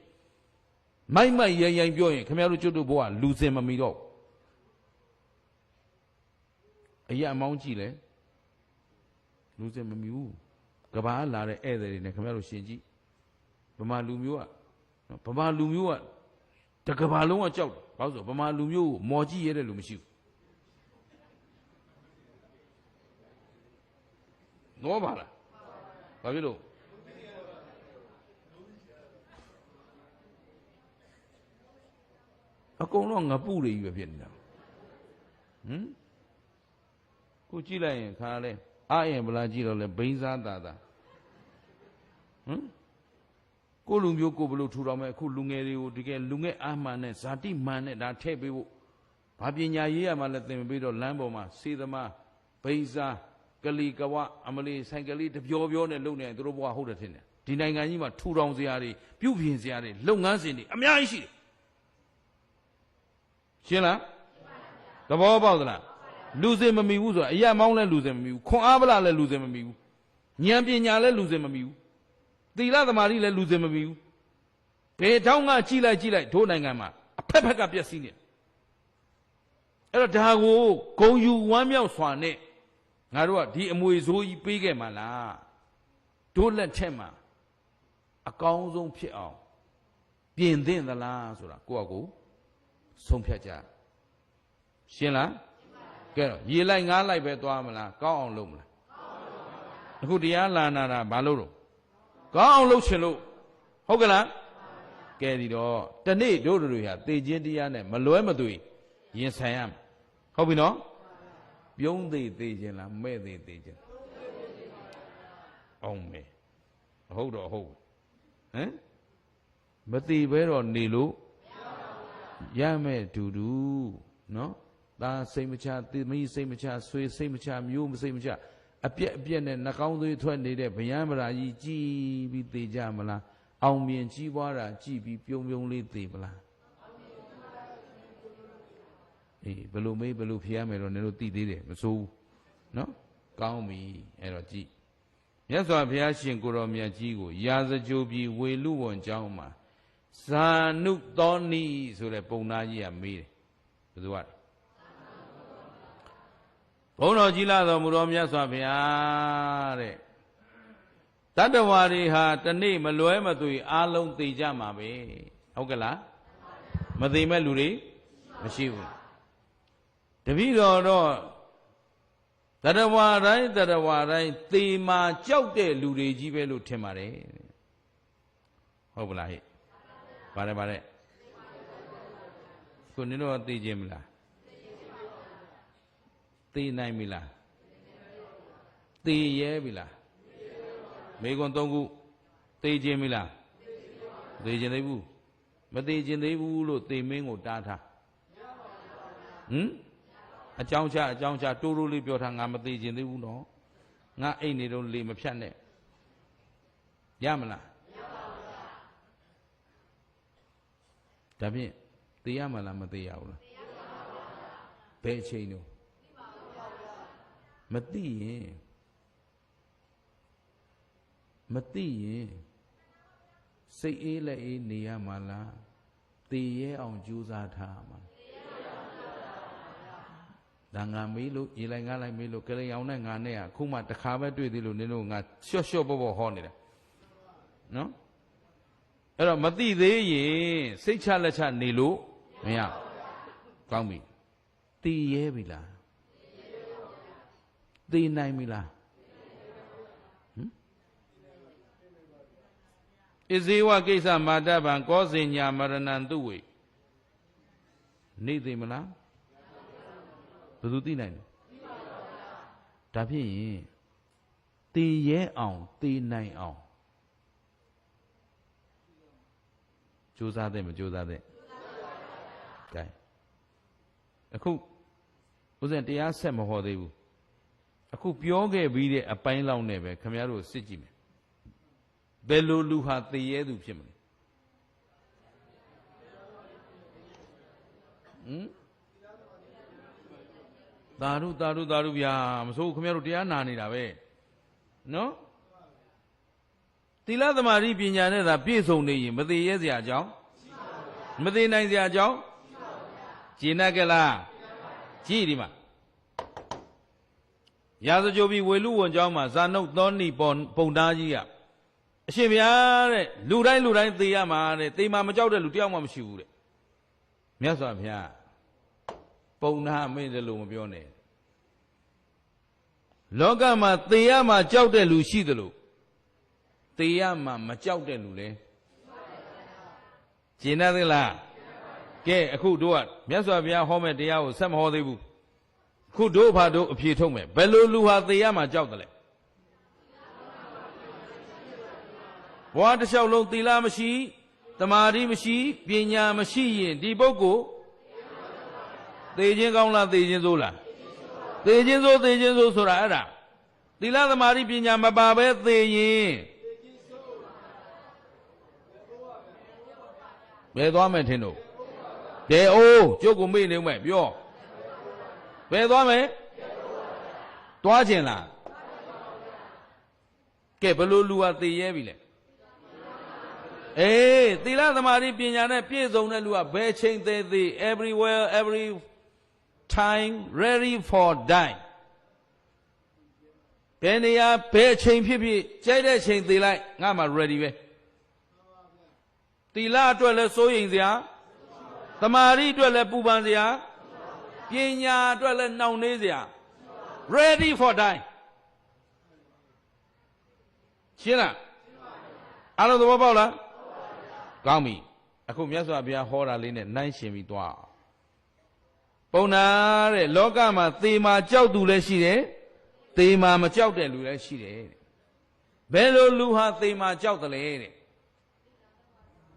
မိုက်ရိုင်ပြောရင်ခင်ဗျားတို့ကျုပ်တို့ဘဝလူစင်မမီတော့အရာအမောင်းကြည့်လဲလူစင်မမီဘူးကဘာလာတဲ့ဧည့်သည်တွေနဲ့ခင်ဗျားတို့ရှင်ကြည့်ဗမာလူမျိုးက ဗမာလူမျိုးကတကဘာလုံးကကြောက်တယ်ဘာလို့ဆိုဗမာလူမျိုးကိုမော်ကြည့်ရတဲ့လူမရှိဘူးနော်ပါလားဘာဖြစ်လို့အကုန်လုံးငပုတွေကြီးပဲဖြစ်နေတာကိုကြည့်လိုက်ရင်ခါလဲအားရင်ဗလာကြည့်တော့လဲဘိန်းစားတာကိုလူမျိုးကိုဘလို့ထူတော်မဲ့အခုလူငယ်တွေကိုတကယ်လူငယ်အာမှန်နဲ့ဇာတိမှန်နဲ့ဒါထည့်ပေးဖို့ဘာပညာရေးရမှလည်းသင်ပေးတော့လမ်းပေါ်မှာစေသမားဘိန်းစားကလီကဝအမလီဆိုင်ကလေးတပြောပြောနဲ့လုံနေသူတို့ဘဝဟုတ်တယ်ထင်တယ်ဒီနိုင်ငံကြီးမှာထူထောင်စရာတွေပြုပြင်စရာတွေလုပ်ငန်းစဉ်တွေအများကြီးရှိတယ်ရှင်းလားသဘောပေါက်သလားလူစင်မမီဘူးဆိုတာအရာမောင်းလဲလူစင်မမီဘူးခွန်အားဗလာလဲလူစင်မမီဘူးဉာဏ်ပညာလဲလူစင်မမီဘူးသီလသမာဓိလဲလူစင်မမီဘူးဘယ်တောင်းကကြည့်လိုက်တို့နိုင်ငံမှာအဖက်ဖက်ကပြည့်စည်နေအဲ့တော့ဒါကိုဂုံယူဝမ်းမြောက်စွာနဲ့ငါတို့ကဒီအမွေဆိုးကြီးပေးခဲ့မှာလားတို့လက်ထက်မှာအကောင်းဆုံးဖြစ်အောင်ပြင်သင့်သလားဆိုတာကိုယ့်အကိုဆုံးဖြတ်ကြရှင်းလားကဲတော့ရေလိုက်ငားလိုက်ပဲသွားမလားကောင်းအောင်လုပ်မလားအခုတရားလာနာတာဘာလို့တော့ကောင်းအောင်လုပ်ချင်လို့ဟုတ်ကလားကဲဒီတော့တနေ့တို့တွေဟာသေခြင်းတရားနဲ့မလွဲမသွေရင်ဆိုင်ရမယ်ဟုတ်ပြီနော်ပြုံးသေးခြင်းလားမဲ့သေးခြင်းအောင်မယ်ဟုတ်တော့ဟုတ်ဟမ်မသေးပဲတော့နေလို့ရမယ်တူနော်သားစိတ်မချသမီးစိတ်မချဆွေစိတ်မချမျိုးမစိတ်မချအပြက်နဲ့နှကောင်းသွေးထွက်နေတဲ့ဗျံပရာကြီးကြည်ပြီးသေကြမလားအောင်မြင်ကြီးပွားတာကြည်ပြီးပြုံလေးသေမလားအေးဘယ်လိုမေးဘယ်လိုဖြေရမယ်တော့နင်တို့သိသေးတယ်မစိုးဘူးနော်ကောင်းပြီအဲ့တော့ကြည်မြတ်စွာဘုရားရှင်ကိုတော်မြတ်ကြီးကိုရာဇကြိုပြည်ဝေလူဝံကျောင်းမှာဇာနုသောနိဆိုတဲ့ပုံသားကြီးကမေးတယ်ဘယ်သူကဘုန်းတော်ကြီးလာတော်မူတော်မြတ်စွာဘုရားတဲ့တတ္တဝါတွေဟာတနေ့မလွဲမသွေအားလုံးသိကြမှာပဲဟုတ်ကလားမသိမဲ့လူတွေမရှိဘူးတပည့်တော်တော့တတ္တဝါတိုင်းသေမာကြောက်တဲ့လူတွေကြီးပဲလို့ထင်ပါတယ်ဟုတ်ပလားဟဲ့ပါတယ်ခုနင်တို့သိခြင်းမလားသိနိုင်ပြီလားသိရဲပြီလားမေကွန်၃ခုသိခြင်းပြီလားသိခြင်းသေးဘူးမသိခြင်းသေးဘူးလို့သိမင်းကိုတားထားအကြောင်းချတိုးလေးပြောထားငါမသိခြင်းသေးဘူးနော်ငါအိတ်နေတော့လေမဖြတ်နဲ့ရမလားဒါဖြင့်သိရမလားမသိရဘူးလားဘယ်အချိန်တော့မသိရင်စိတ်အေးလက်အေးနေရမှာလားသိရဲအောင်ကြိုးစားထားမှာဒါငါမေးလို့ရေလိုက်ငါလိုက်မေးလို့ကလေးအောင်နဲ့ငါနဲ့ကအခုမှတစ်ခါပဲတွေ့သေးလို့နင်တို့ငါရှော့ပေါ့ဟောနေတာနော်အဲ့တော့မသိသေးရင်စိတ်ချလက်ချနေလို့မရကောင်းပြီသိရဲပြီလားသိနိုင်ပြီလားဣဇေဝကိစ္စမာတဗံကောဇင်ညာမရဏံသူဝေနေသိမလားဘယ်သူသိနိုင်လဲဒါဖြင့်ရင်သိရဲအောင်သိနိုင်အောင်ကြိုးစားတဲ့မကြိုးစားတဲ့ကဲအခုဦးဇင်းတရားဆက်မဟောသေးဘူးအခုပြောခဲ့ပြီးတဲ့အပိုင်းလောက်နဲ့ပဲခင်ဗျားတို့စစ်ကြည့်မယ်ဘယ်လိုလူဟာသိရဲသူဖြစ်မလဲသာဓုဗျာမဆိုးခင်ဗျားတို့တရားနာနေတာပဲနော်သီလသမာဓိပညာနဲ့သာပြည့်စုံနေရင်မသိရဲစရာအကြောင်းမသိနိုင်စရာအကြောင်းကျင့်တတ်ကြလားကြည့်ဒီမှာရာဇကြိုပြီးဝေလူဝံကျောင်းမှာဇာနုတ်သောနိပုံသားကြီးက အရှင်ဗျာတဲ့လူတိုင်းသေရမှာတဲ့သေမှာမကြောက်တဲ့လူတယောက်မှမရှိဘူးတဲ့မြတ်စွာဘုရားပုံနာမိတ်တယ်လို့မပြောနဲ့လောကမှာသေရမှာကြောက်တဲ့လူရှိသလိုသေရမှာမကြောက်တဲ့လူလဲရှင်းနေသလားကဲအခုတို့ကမြတ်စွာဘုရားဟောမဲ့တရားကိုဆက်မဟောသေးဘူးခုတို့ဘာတို့အဖြေထုတ်မယ်ဘယ်လိုလူဟာသေရမှာကြောက်တယ်လဲဘဝတစ်လျှောက်လုံးသီလမရှိသမာဓိမရှိပညာမရှိရင်ဒီပုဂ္ဂိုလ်သေခြင်းကောင်းလားသေခြင်းဆိုးလားသေခြင်းဆိုးဆိုတာအဲ့ဒါသီလသမာဓိပညာမပါပဲသေရင်ဘယ်သွားမယ်ထင်တို့ဒဲအိုးကျုပ်ကိုမေ့နေမယ်ပြောဘယ်သွားမယ်သွားခြင်းလားကဲဘယ်လိုလူဟာသေရဲပြီလဲအေးသီလသမာဓိပညာနဲ့ပြည့်စုံတဲ့လူကဘယ်ချိန်သေးသေး everywhere every time ready for die ဘယ်နေရာဘယ်ချိန်ဖြစ်ဖြစ်ကြိုက်တဲ့ချိန်သေလိုက်ငါမှ ready ပဲသီလအတွက်လည်းစိုးရိမ်စရာသမာဓိအတွက်လည်းပူပန်စရာပညာအတွက်လည်းနှောင့်နှေးစရာ ready for die ရှင်းလားအားလုံးသဘောပေါက်လားကောင်းပြီအခုမြတ်စွာဘုရားဟောတာလေးနဲ့နှိုင်းရှင်ပြီးသွားပုံနာတဲ့လောကမှာသေမာကြောက်သူလည်းရှိတယ်သေမာမကြောက်တဲ့လူလည်းရှိတယ်ဘယ်လိုလူဟာသေမာကြောက်တယ်လဲတဲ့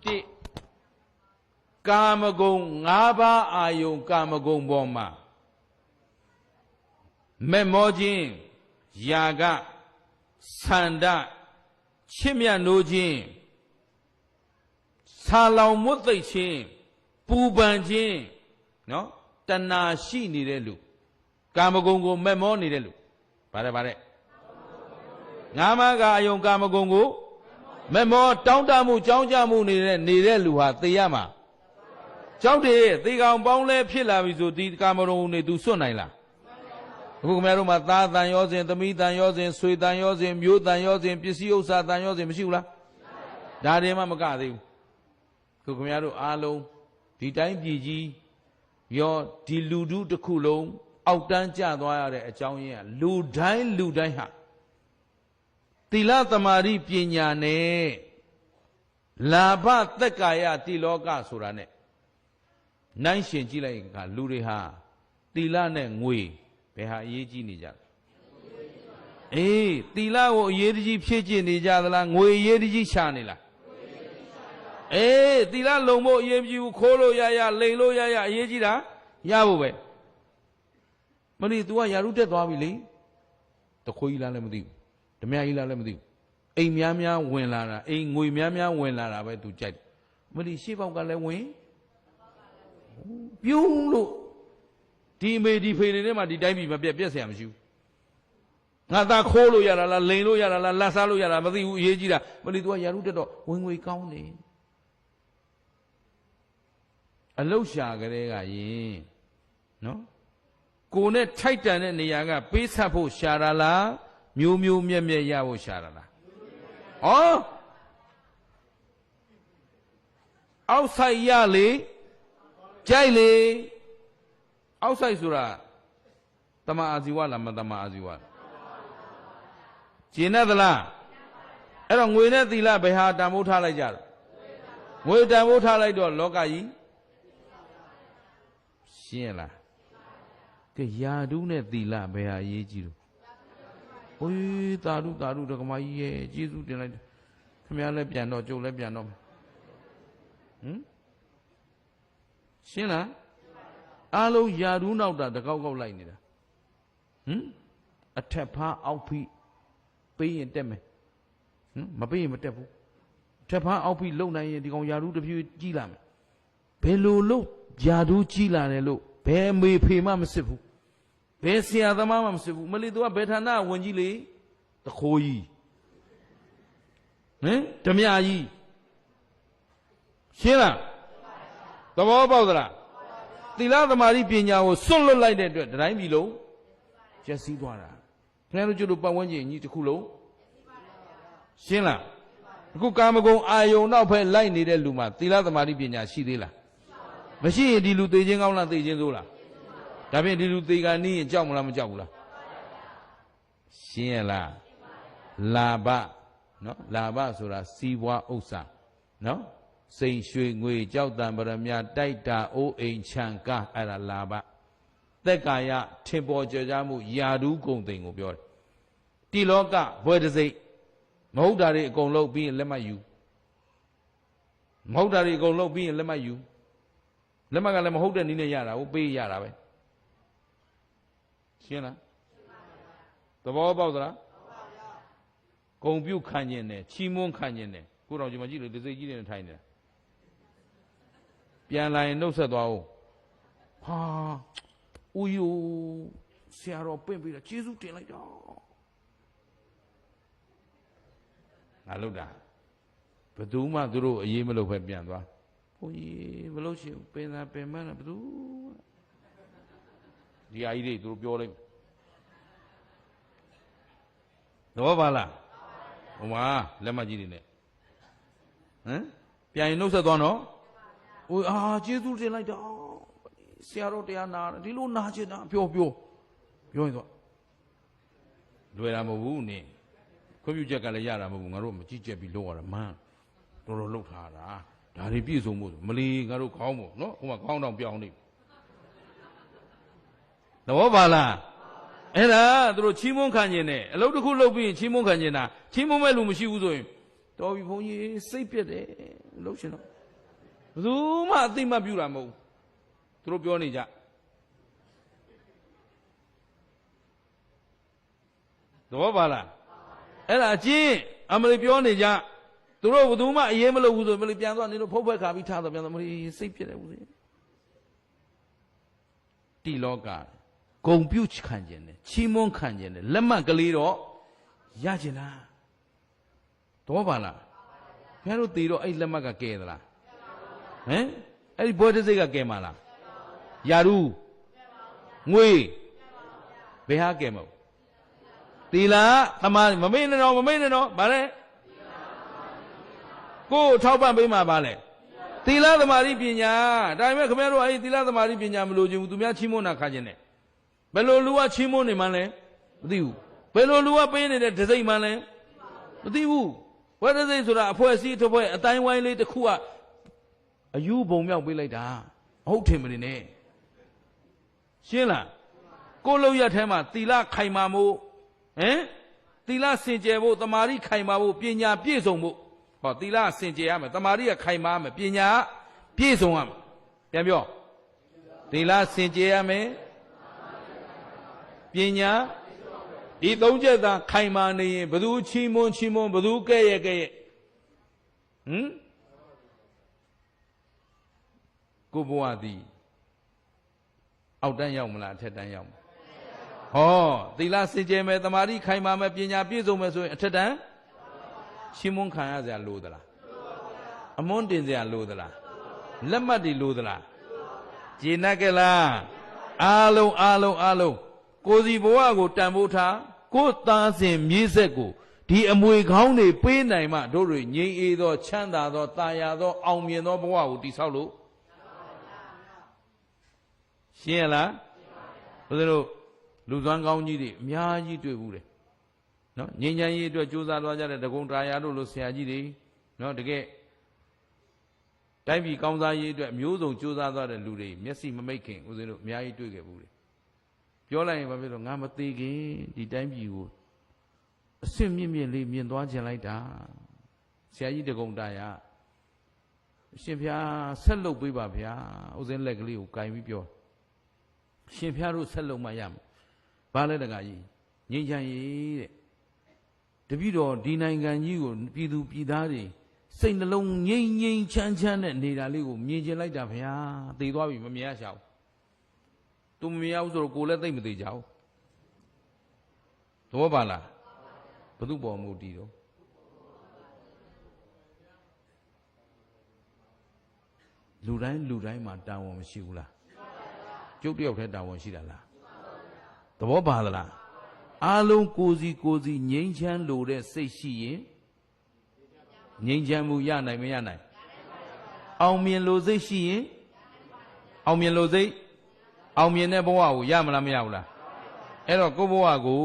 တိကာမဂုဏ်၅ပါးအာယုံကာမဂုဏ်ပေါ်မှာမဲ့မောခြင်းယာကဆန္ဒချစ်မြတ်နိုးခြင်းဆာလောင်မွတ်သိပ်ခြင်းပူပန်ခြင်းနော်တဏှာရှိနေတဲ့လူကာမဂုဏ်ကိုမဲ့မောနေတဲ့လူဗါတဲ့ငါးပါးကအယုံကာမဂုဏ်ကိုမဲ့မောတောင်းတမှုကြောင်းကြမှုနေတဲ့လူဟာသေရမှာကြောက်တယ်သေကောင်ပေါင်းလဲဖြစ်လာပြီဆိုဒီကာမဂုဏ်တွေ तू စွန့်နိုင်လားအခုခင်ဗျားတို့မှာသားတန်ရောစဉ်သမီးတန်ရောစဉ်ဆွေတန်ရောစဉ်မျိုးတန်ရောစဉ်ပစ္စည်းဥစ္စာတန်ရောစဉ်မရှိဘူးလားဒါတွေမှမကသေးဘူးခုခင်ဗျားတို့အားလုံးဒီတိုင်းပြည်ကြီးရောဒီလူထုတစ်ခုလုံးအောက်တန်းကျသွားရတဲ့အကြောင်းရင်းကလူတိုင်းဟာသီလသမာဓိပညာနဲ့လာဘသက်ကာယတိလောကဆိုတာ ਨੇ နိုင်ရှင်ကြည့်လိုက်ကလူတွေဟာသီလနဲ့ငွေဘယ်ဟာအရေးကြီးနေကြလဲအေးသီလကိုအရေးကြီးဖြည့်ကျင့်နေကြသလားငွေအရေးကြီးရှာနေလားအေးသီလလုံဖို့အရေးကြီးဘူးခိုးလို့ရလိန်လို့ရအရေးကြီးတာရဖို့ပဲမလို့ तू ကယာရုတက်သွားပြီလေတခွေးကြီးလားလည်းမသိဘူးဓမြကြီးလားလည်းမသိဘူးအိမ်များဝင်လာတာအိမ်ငွေများဝင်လာတာပဲ तू ကြိုက်တယ်မလို့ရှေ့ပေါက်ကလည်းဝင်ပြုံးလို့ဒီမေဒီဖေတွေထဲမှာဒီတိုင်းပြည်မပြက်เสียမရှိဘူးငါသားခိုးလို့ရတာလားလိန်လို့ရတာလားလက်စားလို့ရတာမသိဘူးအရေးကြီးတာမလို့ तू ကယာရုတက်တော့ဝင်ငွေကောင်းနေအလုရှာကလေးကယင်နော်ကိုနဲ့ထိုက်တန်တဲ့နေရာကပေးဆက်ဖို့ရှာတာလားမျိုးမြက်ရဖို့ရှာတာလားဩအောက်ဆိုင်ရလေကြိုက်လေအောက်ဆိုင်ဆိုတာတမအာဇီဝလားမတမအာဇီဝလားကျင်သလားအဲ့တော့ငွေနဲ့သီလဘယ်ဟာတန်ဖိုးထားလိုက်ကြလဲငွေတန်ဖိုးထားလိုက်တော့လောကကြီးရှင်းလားကဲယာဓုနဲ့သီလဘယ်ဟာအရေးကြီးလို့ဟိုးသာဓုဒကမကြီးရဲ့ကျေးဇူးတင်လိုက်ခင်ဗျားလည်းပြန်တော့ကျုပ်လည်းပြန်တော့ရှင်းလားအားလုံးယာဓုနောက်တာတကောက်လိုက်နေတာအထက်ဖားအောက်ဖိပေးရင်တက်မယ်မပေးရင်မတက်ဘူးထက်ဖားအောက်ဖိလုံနိုင်ရင်ဒီကောင်ယာဓုတစ်ဖြည်းကြီးလာမယ်ဘယ်လိုလို့ယာဓုကြီးလာတယ်လို့ဘယ်မေဖေမှမစစ်ဘူးဘယ်ဆရာသမားမှမစစ်ဘူးမလီသူကဘယ်ဌာနဝင်ကြီးလေတခိုးကြီးဓမြကြီးရှင်းလားသဘောပေါက်သလားသီလသမာဓိပညာကိုစွန့်လွတ်လိုက်တဲ့အတွက်တိုင်းပြည်လုံးကျက်စီးသွားတာခင်ဗျားတို့ကျတို့ပတ်ဝန်းကျင်ကြီးတစ်ခုလုံးရှင်းလား အခုကာမဂုဏ်အာယုံနောက်ဖက်လိုက်နေတဲ့လူမှာသီလသမာဓိပညာရှိသေးလားမရှိရင်ဒီလူသိချင်းကောင်းလားသိချင်းဆိုးလားဒါဖြင့်ဒီလူသိကနီးရင်ကြောက်မလားမကြောက်ဘူးလားရှင်းရလားလာဘနော်လာဘဆိုတာစီးပွားဥစ္စာနော်စိန်ရွှေငွေကြောက်တံပရမတိုက်တာအိုးအိမ်ချံကားအဲ့ဒါလာဘသက်ကာယထင်ပေါ်ကြကြမှုယာဓုဂုံသိမ်ကိုပြောတယ်တိလောကဘွယ်တစိတ်မဟုတ်တာတွေအကုန်လုံးပြီးရင်လက်မှတ်ယူမဟုတ်တာတွေအကုန်လုံးပြီးရင်လက်မှတ်ယူလက်မှတ်ကလည်းမဟုတ်တဲ့နည်းနဲ့ရတာကိုပေးရတာပဲရှင်းလားသဘောပေါက်သလားဂုံပြုတ်ခံခြင်းနဲ့ချီးမွမ်းခံခြင်းနဲ့ကိုတော်ကြီးမကြည့်လို့ဒီစိတ်ကြီးနေထိုင်နေတာပြန်လာရင်နှုတ်ဆက်သွားအောင်ဟာဦးယူဆရာတော်ပင့်ပြီးတော့ကျေးဇူးတင်လိုက်တော့ငါလုပ်တာဘယ်သူမှသူတို့အရေးမလုပ်ပဲပြန်သွားဘုန်းကြီးမလုပ်ရှင်ပင်သာပင်မန်းဘယ်သူဒီအကြီးတွေသူတို့ပြောလိုက်တော့ပါလားဟိုမှာလက်မကြီးတွေနဲ့ဟမ်ပြန်ရင်နှုတ်ဆက်သွားနော်ဟိုကျေးဇူးတင်လိုက်တော့ဆရာတော်တရားနာဒီလိုနာချင်တာပြောရင်တော့လွယ်တာမဟုတ်ဘူးနင်ခွင့်ပြုချက်ကလည်းရတာမဟုတ်ဘူးငါတို့မကြည့်ချက်ပြီးလောက်ရတာမှန်းတော်လှုပ်ထားတာဒါတွေပြည့်စုံဖို့မလီငါတို့ခေါင်းမို့နော်ဟိုမှာခေါင်းတောင်ပြောင်းနေသဘောပါလားအဲ့ဒါသူတို့ချီးမွမ်းခံခြင်းနဲ့အလုပ်တစ်ခုလုပ်ပြီးရင်ချီးမွမ်းခံခြင်းတာချီးမွမ်းမဲ့လူမရှိဘူးဆိုရင်တော်ပြီဘုန်းကြီးစိတ်ပြက်တယ်လုပ်ရှင်တော့ဘယ်သူမှအသိမှတ်ပြုတာမဟုတ်သူတို့ပြောနေကြသဘောပါလားအဲ့ဒါအချင်းအမလီပြောနေကြသူတို့ဘယ်သူမှအရေးမလုပ်ဘူးဆိုမလီပြန်သွားနေလို့ဖုတ်ဖက်ခါပြီးထားတော့ပြန်တော့မလီစိတ်ပြက်တယ်ဦးဇင်းတိလောကဂုံပြုတ်ခံခြင်းနဲ့ချီးမွမ်းခံခြင်းနဲ့လက်မှတ်ကလေးတော့ရကျင်လားတော့ပါလားခင်ဗျားတို့တည်တော့အဲ့လက်မှတ်ကကဲသလားဟမ်အဲ့ဒီဘွဲတစိတ်ကကဲမှာလားယာရုငွေဘယ်ဟာကဲမဟုတ်သီလသမာဓိမမေ့နဲ့တော့ဗါလဲကိုယ်ထောက်ပံ့ပေးမှာဗါလဲသီလသမာဓိပညာဒါပေမဲ့ခင်ဗျားတို့အဲ့ဒီသီလသမာဓိပညာမလို့ခြင်းဘူးသူများချီးမွမ်းတာခါခြင်းနဲ့ဘယ်လိုလူကချီးမွမ်းနေမှလဲမသိဘူးဘယ်လိုလူကပေးနေတဲ့ဒစိမ့်မှလဲမသိဘူးဝဲဒစိမ့်ဆိုတာအဖွဲ့အစည်းတစ်ဖွဲ့အတိုင်းဝိုင်းလေးတစ်ခုကအယူဘုံမြောက်ပေးလိုက်တာအဟုတ်ထင်မနေနဲ့ရှင်းလားကိုလုံးရထဲမှာသီလခိုင်မာမှုဟမ်သီလစင်ကြယ်ဖို့တမာရီခိုင်မာဖို့ပညာပြည့်စုံဖို့ဟောသီလစင်ကြယ်ရမယ်တမာရီကခိုင်မာမယ်ပညာပြည့်စုံရမယ်ပြန်ပြောသီလစင်ကြယ်ရမယ်ပညာဒီသုံးချက်သာခိုင်မာနေရင်ဘယ်သူချီးမွမ်းဘယ်သူကဲ့ရဲ့ဟမ်ကိုဘဝသည်အောက်တန်းရောက်မလားအထက်တန်းရောက်မလားဟောသီလစင်ကြယ်မယ်တမာတိခိုင်မာမယ်ပညာပြည့်စုံမယ်ဆိုရင်အထက်တန်းချီးမွမ်းခံရစရာလိုသလားအမွန်းတင်စရာလိုသလားလက်မှတ်တွေလိုသလားကျေနပ်ကြလားအားလုံးကိုယ်စီဘဝကိုတန်ဖိုးထားကိုယ်သားစဉ်မြေးဆက်ကိုဒီအမွေခေါင်းတွေပေးနိုင်မှတို့တွေငြိမ်းအေးသောချမ်းသာသောတာယာသောအောင်မြင်သောဘဝကိုတည်ဆောက်လို့ရှင်းရလားဘုရားတို့လူသွမ်းကောင်းကြီးတွေအများကြီးတွေ့ဘူးတယ်နော်ငြိမ်းချမ်းရေးအတွက်ကြိုးစားသွားကြတဲ့တကုံတာယာတို့လိုဆရာကြီးတွေနော်တကယ်တိုင်းပြည်ကောင်းစားရေးအတွက်မျိုးစုံကြိုးစားသွားတဲ့လူတွေမျက်စိမမိတ်ခင်ဦးဇင်းတို့အများကြီးတွေ့ခဲ့ဘူးတယ်ပြောလိုက်ရင်ဘာဖြစ်လို့ငါမသေးခင်ဒီတိုင်းပြည်ကိုအဆင့်မြင့်လေးမြင်သွားခြင်းလိုက်တာဆရာကြီးတကုံတာယာအရှင်ဘုရားဆက်လုပ်ပေးပါဗျာဦးဇင်းလက်ကလေးကိုကင်ပြီးပြောရှင်ဘုရားတို့ဆက်လုပ်မှရမယ်ဘာလဲတကကြီးငြိမ်းချမ်းရေးတဲ့တပည့်တော်ဒီနိုင်ငံကြီးကိုပြည်သူပြည်သားတွေစိတ်နှလုံးငြိမ်းချမ်းနဲ့နေတာလေးကိုမြင်ကျင်လိုက်တာဗျာသိသွားပြီမမြင်ရရှာဘူးသူမမြင်ရဘူးဆိုတော့ကိုယ်လည်းသိမသိကြဘူးသဘောပါလားဘု து ပေါ်မူတည်တော့လူတိုင်းမှာတာဝန်မရှိဘူးလားကျုပ်တယောက်တည်းတာဝန်ရှိတာလားသဘောပါသလားအားလုံးကိုစီငြိမ်းချမ်းလို့တဲ့စိတ်ရှိရင် ငြိမ်းချမ်းမှုရနိုင်မရနိုင်အောင်မြင်လို့စိတ်ရှိရင်အောင်မြင်လို့စိတ်အောင်မြင်တဲ့ဘဝကိုရမလားမရဘူးလားအဲ့တော့ကိုယ့်ဘဝကို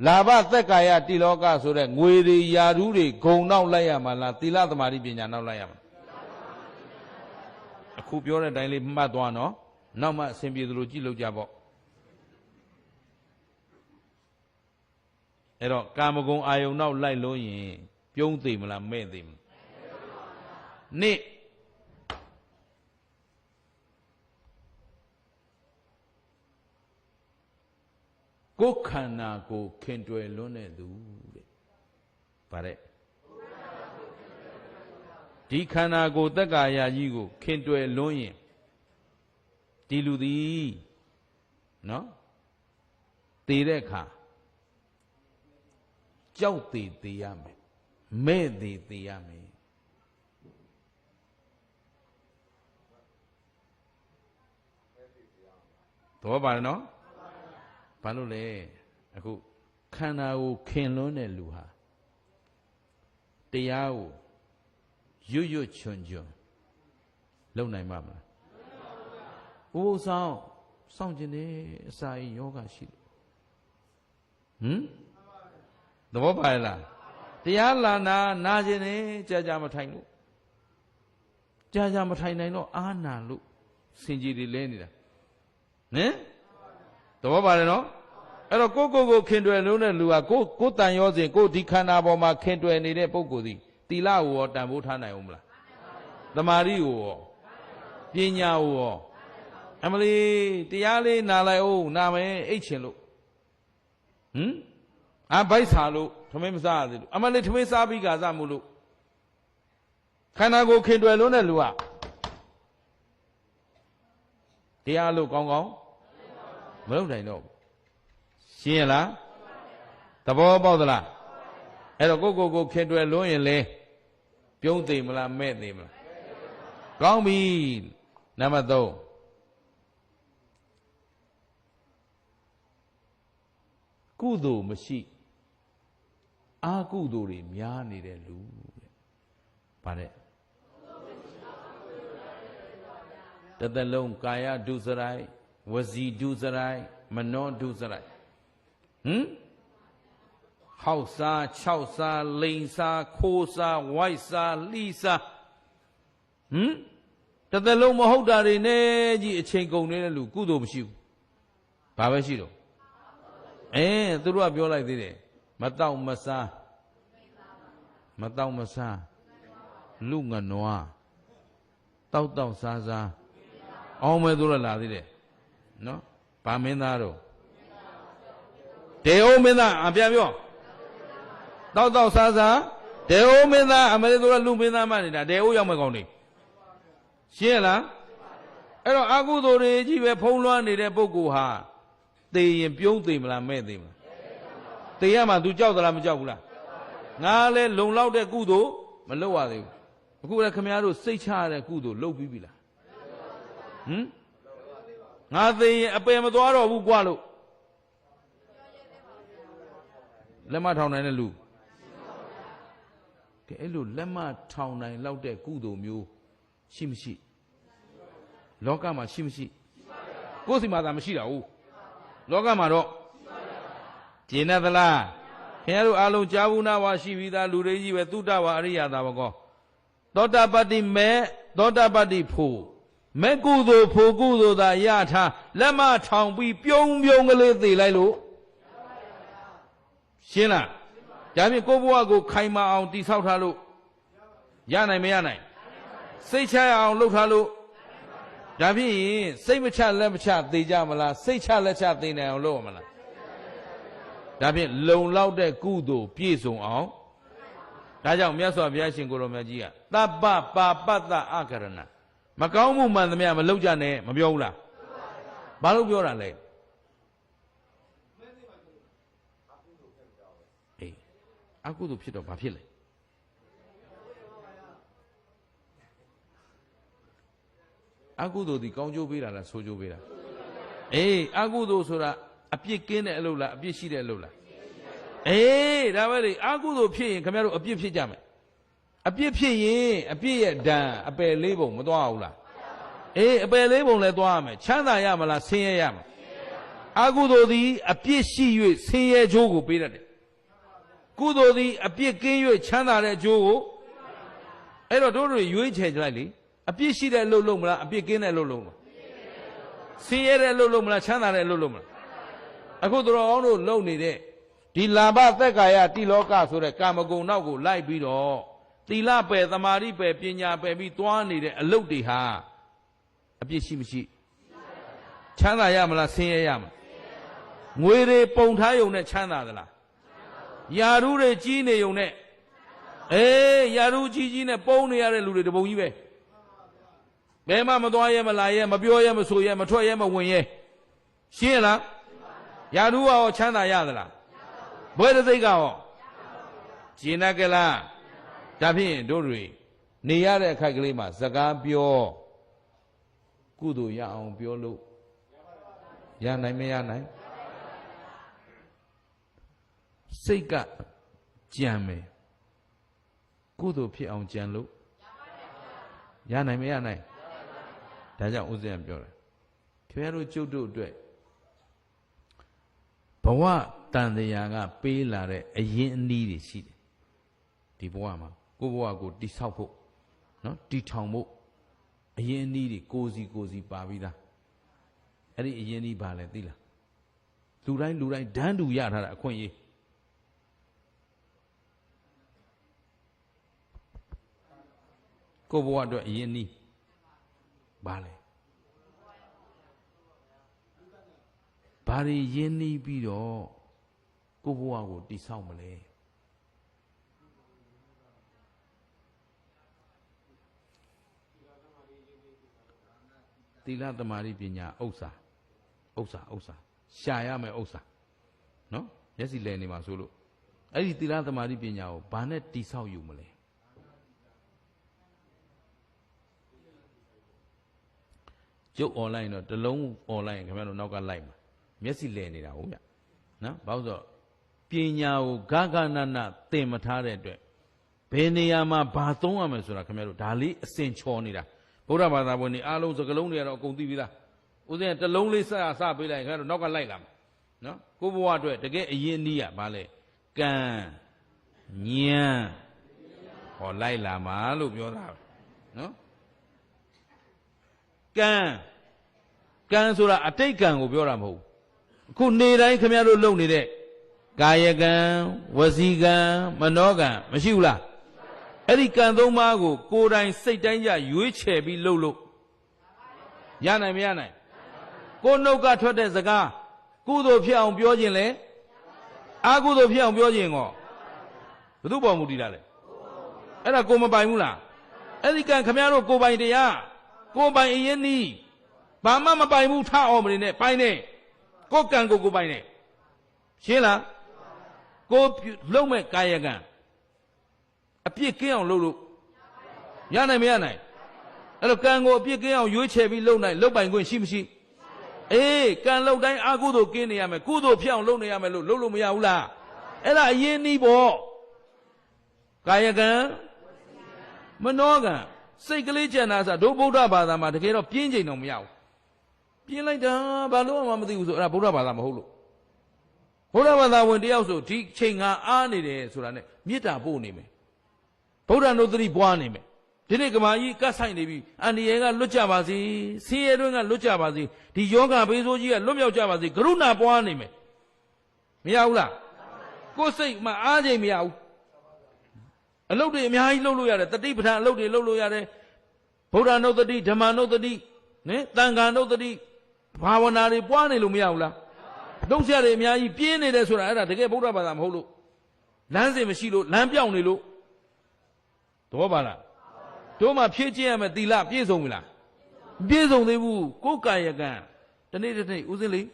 လာဘသက်ကာယတိလောကဆိုတဲ့ငွေတွေယာဓုတွေဂုံနောက်လိုက်ရမှာလားသီလသမာဓိပညာနောက်လိုက်ရမှာအခုပြောတဲ့အတိုင်းလေးမှတ်သွားနော်နောက်မှအစဉ်ပြေသလိုကြည့်လို့ကြပေါ့အဲ့တော့ကာမဂုဏ်အာယုံနောက်လိုက်လို့ရင်ပြုံးသိမလားမဲ့သိမလားနေ့ကိုယ်ခန္ဓာကိုခင်တွယ်လွန်းတဲ့သူတဲ့ဗါတဲ့ဒီခန္ဓာကိုယ်သက်္ကာယကြီးကိုခင်တွယ်လွန်းရင်ဒီလူသည်နော်တည်တဲ့အခါကြောက်သေးသေးရမယ်မဲ့သေးသေးရမယ်တော့ပါနော်ဘာလို့လဲအခုခန္ဓာကိုခင်လွန်းတဲ့လူဟာတရားကိုရွတ်ရွတ်ချွန်ချွန်လုပ်နိုင်မှာမလားဥပုသ်စောင့်ခြင်းနဲ့အစာအိမ်ယောဂရှိလို့သဘောပါလားတရားလာနာခြင်းနဲ့ကြာမထိုင်လို့ကြာမထိုင်နိုင်တော့အာနာလို့စင်ကြီးတွေလဲနေတာသဘောပါတယ်နော်အဲ့တော့ကိုခင်တွယ်လုံးတဲ့လူဟာကိုတန်ရောစဉ်ကိုဒီခန္ဓာပေါ်မှာခင်တွယ်နေတဲ့ပုဂ္ဂိုလ်သည်သီလကိုရောတန်ဖိုးထားနိုင်အောင်မလားသမာဓိကိုရောပညာကိုရောအမလီတရားလေးနာလိုက်အောင်နာမယ်အိတ်ချင်လို့ဘိုက်စာလို့ထမင်းမစားရသေးလို့အမလီထမင်းစားပြီးကစားမှုလို့ခန္ဓာကိုခင်တွယ်လုံးတဲ့လူဟာတရားလို့ကောင်းကောင်းမလုပ်နိုင်တော့ဘူးရှင်းရလားသဘောပေါက်သလားအဲ့တော့ကိုခင်တွယ်လွန်းရင်လေပြုံးသိမလားမဲ့သိမလားကောင်းပြီနံပါတ်3ကုသိုလ်မရှိအာကုသိုလ်တွေများနေတဲ့လူတဲ့ဗါတဲ့တသက်လုံးကာယဒုစရိုက်ဝစီဒုစရိုက်မနောဒုစရိုက်ဟောက်စား၆စားလိန်စားခိုးစားဝိုက်စားလှီးစားတသက်လုံးမဟုတ်တာတွေနဲ့ကြီးအချိန်ကုန်နေတဲ့လူကုသိုလ်မရှိဘူးဘာပဲရှိတော့သူတို့ကပြောလိုက်သေးတယ်မတောက်မစားလူငနွားတောက်စားအောင်မဲသူတို့လာသေးတယ်နော်ဗာမင်းသားတို့တေအိုမင်းသားအပြန်ပြောတောက်စားတေအိုမင်းသားအမေတို့ကလူမင်းသားမှနေတာတေအိုရောက်မဲ့ကောင်းနေရှင်းလားအဲ့တော့အကုသိုလ်တွေကြီးပဲဖုံးလွှမ်းနေတဲ့ပုဂ္ဂိုလ်ဟာသေရင်ပြုံးသေမလားမဲ့သေမလားသေရမှာ तू ကြောက်သလားမကြောက်ဘူးလားငါလဲလုံလောက်တဲ့ကုသိုလ်မလုပ်ရသေးဘူးအခုလည်းခမည်းတော်စိတ်ချရတဲ့ကုသိုလ်လုပ်ပြီးပြီလားငါသေရင်အပယ်မသွားတော့ဘူးကွာလို့လက်မထောင်နိုင်တဲ့လူကဲအဲ့လိုလက်မထောင်နိုင်လောက်တဲ့ကုသိုလ်မျိုးရှိမရှိလောကမှာရှိမရှိကိုယ်စီမှာသာမရှိတာဟုတ်လောကမှာတော့ကျင်သလားခင်ဗျားတို့အားလုံးကြားဘူးနာဝါရှိပြီးသားလူတွေကြီးပဲသုတဝါအရိယသာဘကောသောတာပတ္တိမဲသောတာပတ္တိဖို့မဲကုသိုလ်ဖို့ကုသိုလ်သာရထားလက်မထောင်ပြီးပြုံးကလေးသေလိုက်လို့ရှင်းလားဒါဖြင့်ကိုယ့်ဘဝကိုခိုင်မာအောင်တိဆောက်ထားလို့ရနိုင်မရနိုင်စိတ်ချရအောင်လုပ်ထားလို့ဒါဖြင့်စိတ်မချလက်မချသေကြမလားစိတ်ချလက်ချသေနိုင်အောင်လုပ်ရမလားဒါဖြင့်လုံလောက်တဲ့ကုသိုလ်ပြည့်စုံအောင်ဒါကြောင့်မြတ်စွာဘုရားရှင်ကိုရောမြတ်ကြီးကသဗ္ဗပါပတ္တအကရဏမကောင်းမှုမှန်သမျှမလုပ်ကြနဲ့မပြောဘူးလားဘာလို့ပြောတာလဲအေးအကုသိုလ်ဖြစ်တော့ဘာဖြစ်လဲအကုသိုလ်ဒီကောင်းကျိုးပေးတာလားဆိုးကျိုးပေးတာအေးအကုသိုလ်ဆိုတာအပြစ်ကင်းတဲ့အလုပ်လားအပြစ်ရှိတဲ့အလုပ်လားအေးဒါပဲလေအကုသိုလ်ဖြစ်ရင်ခင်ဗျားတို့အပြစ်ဖြစ်ကြမယ် အပြစ်ဖြစ်ရင်အပြစ်ရဲ့ဒဏ်အပယ်လေးပုံမသွားဘူးလားအပယ်လေးပုံလည်းသွားရမယ်ချမ်းသာရမလားဆင်းရဲရမလားအကုသိုလ်သည်အပြစ်ရှိ၍ဆင်းရဲချိုးကိုပေးတတ်တယ်ကုသိုလ်သည်အပြစ်ကင်း၍ချမ်းသာတဲ့အကျိုးကိုအဲ့တော့တို့တွေရွေးချယ်ကြလိုက်လေအပြစ်ရှိတဲ့အလုပ်လုပ်မလားအပြစ်ကင်းတဲ့အလုပ်လုပ်မလားဆင်းရဲတဲ့အလုပ်လုပ်မလားချမ်းသာတဲ့အလုပ်လုပ်မလားအခုတို့အောင်တို့လုပ်နေတဲ့ဒီလာဘသက်ကာယတိလောကဆိုတဲ့ကာမဂုဏ်နောက်ကိုလိုက်ပြီးတော့သီလပယ်သမာဓိပယ်ပညာပယ်ပြီးသွားနေတဲ့အလုပ်တွေဟာအပြစ်ရှိမရှိချမ်းသာရမလားဆင်းရဲရမလားငွေတွေပုံထားယုံနဲ့ချမ်းသာသလားယာရုတွေကြီးနေယုံနဲ့ယာရုကြီးနဲ့ပုံနေရတဲ့လူတွေတပုံကြီးပဲဘယ်မှမသွားရဲမလာရဲမပြောရဲမဆိုရဲမထွက်ရဲမဝင်ရဲရှင်းလားယာရုကရောချမ်းသာရသလားဘွဲတသိက်ကရောကျင်နာကလားဒါဖြင့်တို့တွေနေရတဲ့အခိုက်ကလေးမှာစကားပြောကုသိုလ်ရအောင်ပြောလို့ရနိုင်မရနိုင်စိတ်ကကြံမယ်ကုသိုလ်ဖြစ်အောင်ကြံလို့ရနိုင်မရနိုင်ဒါကြောင့်ဥစဉ်ပြောတယ်ခင်ဗျားတို့ကျုပ်တို့အတွက်ဘဝတန်တရားကပေးလာတဲ့အရင်အနည်းတွေရှိတယ်ဒီဘဝမှာကိုယ့်ဘဝကိုတိဆောက်ဖို့နော်တီထောင်ဖို့အရင်အနည်းတွေကိုစီပါပြီးသားအဲ့ဒီအရင်အနည်းပါလဲသိလားလူတိုင်းဒန်းတူရထားတာအခွင့်အရေးကိုယ့်ဘဝအတွက်အရင်အနည်းပါလဲဘာတွေရင်းနှီးပြီးတော့ကိုယ့်ဘဝကိုတိဆောက်မလဲသီလသမာဓိပညာဥစ္စာရှာရမယ်ဥစ္စာနော်မျက်စိလည်နေမှာဆိုလို့အဲ့ဒီသီလသမာဓိပညာကိုဘာနဲ့တိဆောက်ယူမလဲကျုပ် online တော့တလုံး online ခင်ဗျားတို့နောက်ကလိုက်မှာမျက်စိလဲနေတာဟုတ်ဗျနော်ဘာလို့ဆိုပညာကိုဂဂနနသင်မထားတဲ့အတွက်ဘယ်နေရာမှာဘာသုံးရမယ်ဆိုတာခင်ဗျားတို့ဒါလေးအစင်ချော်နေတာဗုဒ္ဓဘာသာဝင်တွေအားလုံးစကလုံးတွေကတော့အကုန်သိပြီလားဥစဉ်တလုံးလေးစပေးလိုက်ခင်ဗျားတို့နောက်ကလိုက်လာမှာနော်ကိုဘဝအတွက်တကယ်အရင်နည်းကဘာလဲကံဉာဏ်ဟောလိုက်လာမှာလို့ပြောတာနော်ကံဆိုတာအတိတ်ကံကိုပြောတာမဟုတ်အခုနေတိုင်းခင်ဗျားတို့လုပ်နေတဲ့ကာယကံဝစီကံမနောကံမရှိဘူးလားအဲ့ဒီကံသုံးပါးကိုကိုယ်တိုင်စိတ်တိုင်းကြရွေးချယ်ပြီးလုပ်လို့ရနိုင်မရနိုင်ကိုယ်နှုတ်ကထွက်တဲ့စကားကုသိုလ်ဖြစ်အောင်ပြောခြင်းလေအကုသိုလ်ဖြစ်အောင်ပြောခြင်းကောဘယ်သူပေါ်မူတည်တာလဲအဲ့ဒါကိုမပိုင်ဘူးလားအဲ့ဒီကံခင်ဗျားတို့ကိုယ်ပိုင်တရားကိုယ်ပိုင်အရင်နီးဘာမှမပိုင်ဘူးထအောင်မနေနဲ့ပိုင်နေကိုယ်ကံကိုပိုင်နေရှင်းလားကိုလုံးမဲ့ကာယကံအပြစ်ကင်းအောင်လုပ်လို့ရနိုင်မရနိုင်အဲ့တော့ကံကိုအပြစ်ကင်းအောင်ရွေးချယ်ပြီးလုပ်နိုင်လုပ်ပိုင်ခွင့်ရှိမရှိကံလုပ်တိုင်းအကုသိုလ်ကင်းနေရမယ်ကုသိုလ်ဖြစ်အောင်လုပ်နေရမယ်လို့လုပ်လို့မရဘူးလားအဲ့ဒါအရင်နီးပေါ့ကာယကံမနောကံစိတ်ကလေးကြံတာဆိုတို့ဗုဒ္ဓဘာသာမှာတကယ်တော့ပြင်းချိန်တော့မရဘူးပြင်းလိုက်တာဘာလို့မှမသိဘူးဆိုအဲ့ဒါဗုဒ္ဓဘာသာမဟုတ်လို့ဘုရားဘာသာဝင်တယောက်ဆိုဒီချိန်ငါအားနေတယ်ဆိုတာနဲ့မေတ္တာပို့နေမယ်ဗုဒ္ဓနုတ္တိပွားနေမယ်ဒီနေ့ကမာကြီးကတ်ဆိုင်နေပြီအန္တရာယ်ကလွတ်ကြပါစေဆင်းရဲတွင်းကလွတ်ကြပါစေဒီယောဂဘေးဆိုးကြီးကလွတ်မြောက်ကြပါစေကရုဏာပွားနေမယ်မရဘူးလားကိုယ်စိတ်မှာအားချိန်မရဘူးအလုပ်တွေအများကြီးလုပ်လို့ရတယ်တတိပဋ္ဌာန်အလုပ်တွေလုပ်လို့ရတယ်ဗုဒ္ဓနုတ္တိဓမ္မနုတ္တိနဲ့တန်ခါနုတ္တိဘာဝနာတွေပွားနေလို့မရဘူးလားလုံးဆရာတွေအများကြီးပြင်းနေတယ်ဆိုတာအဲ့ဒါတကယ်ဗုဒ္ဓဘာသာမဟုတ်လို့လမ်းစဉ်မရှိလို့လမ်းပြောင်းနေလို့သဘောပါလားတို့မှဖြည့်ကျင့်ရမယ်သီလပြည့်စုံပြီလားပြည့်စုံသေးဘူးကိုယ်ကာယကံတနေ့တစ်နေ့ဦးစင်းလေး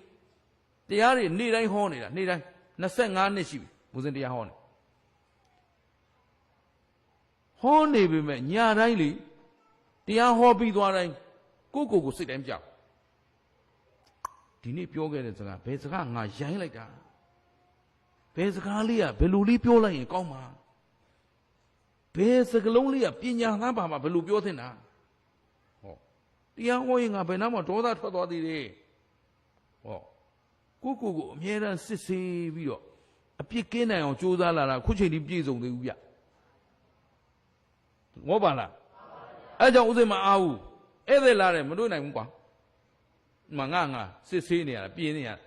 တရားတွေနေ့တိုင်းဟောနေတာနေ့တိုင်း25နှစ်ရှိပြီဦးစင်းတရားဟောနေပြီမဲ့ညတိုင်းလေတရားဟောပြီးသွားတိုင်းကိုစိတ်တိုင်းကြောက်ဒီနေ့ပြောခဲ့တဲ့စကားဘယ်စကားငါရိုင်းလိုက်တာဘယ်စကားလေးကဘယ်လိုလေးပြောလိုက်ရင်ကောင်းမှာ ဘယ်စကလုံးလေးကပညာသမ်းပါမှာဘယ်လိုပြောသင့်တာဟောတရားဟောရင်ငါဘယ်နှမှာဒေါသထွက်သွားသေးတယ်ဟောကိုအမြဲတမ်းစစ်ဆေးပြီးတော့အပြစ်ကင်းနိုင်အောင်ကြိုးစားလာတာခုချိန်ထိပြည့်စုံသေးဘူးဗျငေါပါလားအဲကြောင့်ဥစဉ်မအားဘူးဧည့်သည်လာတယ်မတွေ့နိုင်ဘူးကွာငါစစ်ဆေးနေရတာပြင်းနေရတာ